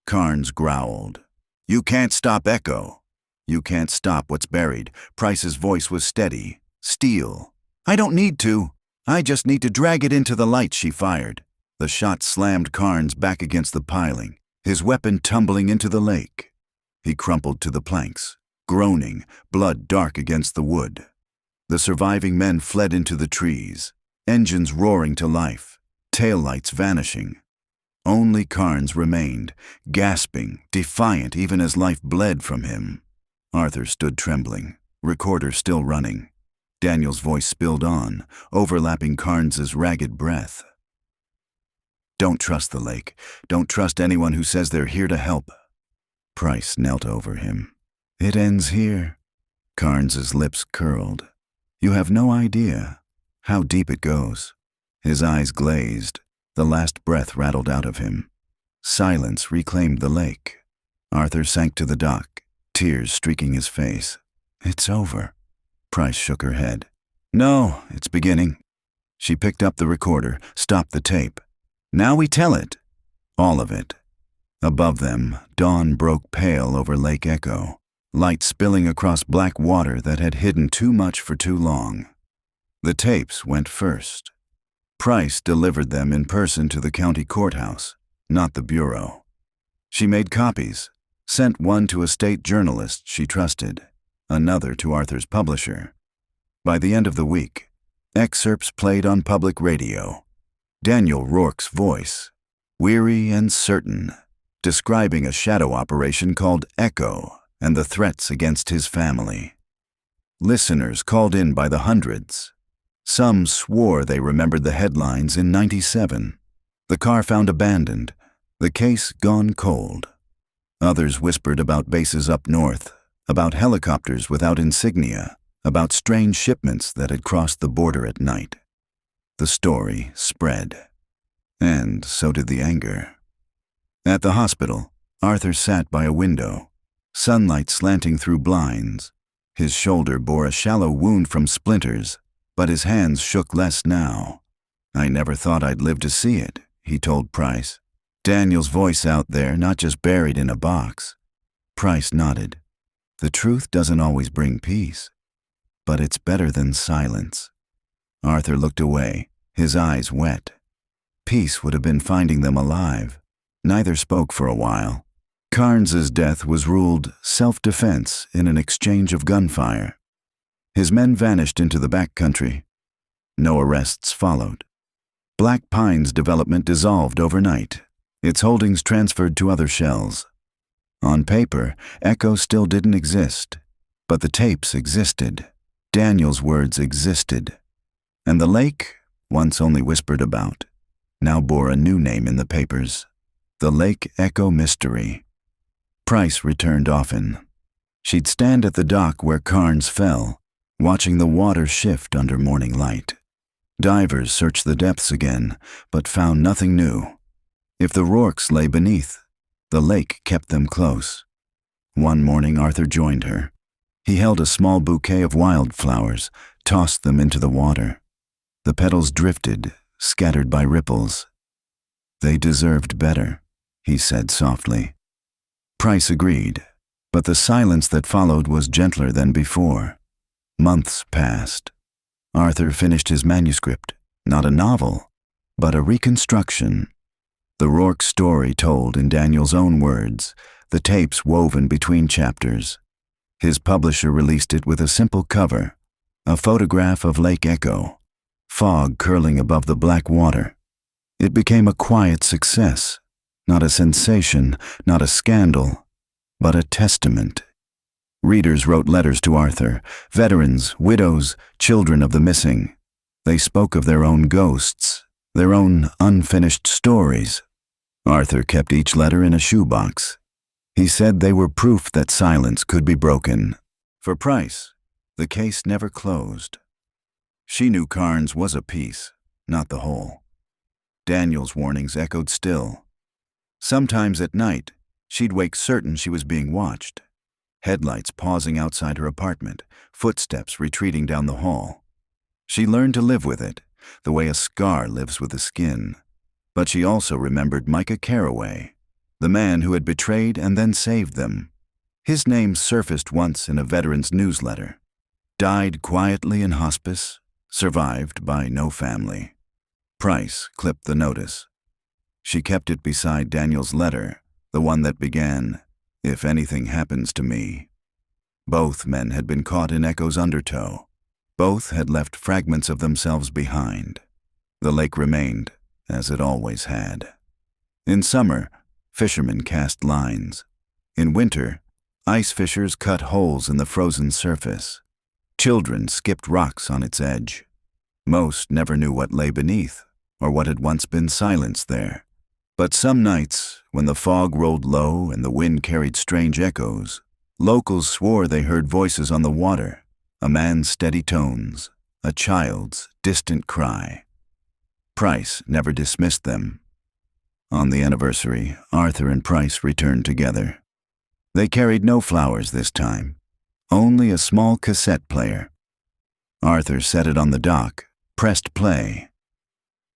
Carnes growled, "You can't stop Echo. You can't stop what's buried." Price's voice was steady, steel. "I don't need to. I just need to drag it into the light," she fired. The shot slammed Carnes back against the piling, his weapon tumbling into the lake. He crumpled to the planks, groaning, blood dark against the wood. The surviving men fled into the trees, engines roaring to life, taillights vanishing. Only Carnes remained, gasping, defiant even as life bled from him. Arthur stood trembling, recorder still running. Daniel's voice spilled on, overlapping Carnes's ragged breath. "Don't trust the lake. Don't trust anyone who says they're here to help." Price knelt over him. "It ends here." Carnes's lips curled. "You have no idea how deep it goes." His eyes glazed. The last breath rattled out of him. Silence reclaimed the lake. Arthur sank to the dock, tears streaking his face. "It's over." Price shook her head. "No, it's beginning." She picked up the recorder, stopped the tape. "Now we tell it. All of it." Above them, dawn broke pale over Lake Echo, light spilling across black water that had hidden too much for too long. The tapes went first. Price delivered them in person to the county courthouse, not the Bureau. She made copies, sent one to a state journalist she trusted, another to Arthur's publisher. By the end of the week, excerpts played on public radio, Daniel Rourke's voice, weary and certain, describing a shadow operation called Echo and the threats against his family. Listeners called in by the hundreds. Some swore they remembered the headlines in '97. The car found abandoned, the case gone cold. Others whispered about bases up north, about helicopters without insignia, about strange shipments that had crossed the border at night. The story spread, and so did the anger. At the hospital, Arthur sat by a window, sunlight slanting through blinds. His shoulder bore a shallow wound from splinters, but his hands shook less now. "I never thought I'd live to see it," he told Price. Daniel's voice out there, not just buried in a box. Price nodded. The truth doesn't always bring peace, but it's better than silence. Arthur looked away, his eyes wet. Peace would have been finding them alive. Neither spoke for a while. Carnes's death was ruled self-defense in an exchange of gunfire. His men vanished into the backcountry. No arrests followed. Black Pine's development dissolved overnight, its holdings transferred to other shells. On paper, Echo still didn't exist, but the tapes existed. Daniel's words existed. And the lake, once only whispered about, now bore a new name in the papers: the Lake Echo Mystery. Price returned often. She'd stand at the dock where Carnes fell, watching the water shift under morning light. Divers searched the depths again, but found nothing new. If the Rourkes lay beneath, the lake kept them close. One morning Arthur joined her. He held a small bouquet of wildflowers, tossed them into the water. The petals drifted, scattered by ripples. "They deserved better," he said softly. Price agreed, but the silence that followed was gentler than before. Months passed. Arthur finished his manuscript, not a novel, but a reconstruction. The Rourke story told in Daniel's own words, the tapes woven between chapters. His publisher released it with a simple cover, a photograph of Lake Echo, fog curling above the black water. It became a quiet success, not a sensation, not a scandal, but a testament. Readers wrote letters to Arthur, veterans, widows, children of the missing. They spoke of their own ghosts, their own unfinished stories. Arthur kept each letter in a shoebox. He said they were proof that silence could be broken. For Price, the case never closed. She knew Carnes was a piece, not the whole. Daniel's warnings echoed still. Sometimes at night, she'd wake certain she was being watched. Headlights pausing outside her apartment, footsteps retreating down the hall. She learned to live with it, the way a scar lives with the skin. But she also remembered Micah Carraway, the man who had betrayed and then saved them. His name surfaced once in a veteran's newsletter. Died quietly in hospice, survived by no family. Price clipped the notice. She kept it beside Daniel's letter, the one that began, "If anything happens to me." Both men had been caught in Echo's undertow. Both had left fragments of themselves behind. The lake remained, as it always had. In summer, fishermen cast lines. In winter, ice fishers cut holes in the frozen surface. Children skipped rocks on its edge. Most never knew what lay beneath, or what had once been silence there. But some nights, when the fog rolled low and the wind carried strange echoes, locals swore they heard voices on the water, a man's steady tones, a child's distant cry. Price never dismissed them. On the anniversary, Arthur and Price returned together. They carried no flowers this time, only a small cassette player. Arthur set it on the dock, pressed play.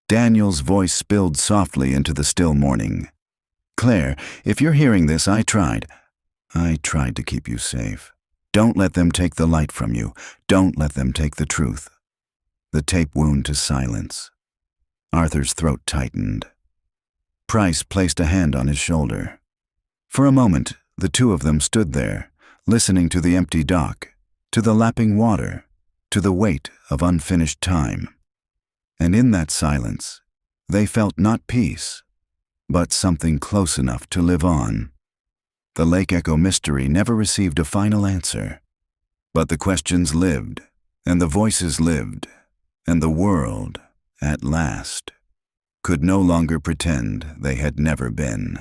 Daniel's voice spilled softly into the still morning. "Claire, if you're hearing this, I tried to keep you safe. Don't let them take the light from you. Don't let them take the truth." The tape wound to silence. Arthur's throat tightened. Price placed a hand on his shoulder. For a moment, the two of them stood there, listening to the empty dock, to the lapping water, to the weight of unfinished time. And in that silence, They felt not peace, but something close enough to live on. The Lake Echo mystery never received a final answer, but the questions lived, and the voices lived, and the world, at last, could no longer pretend they had never been.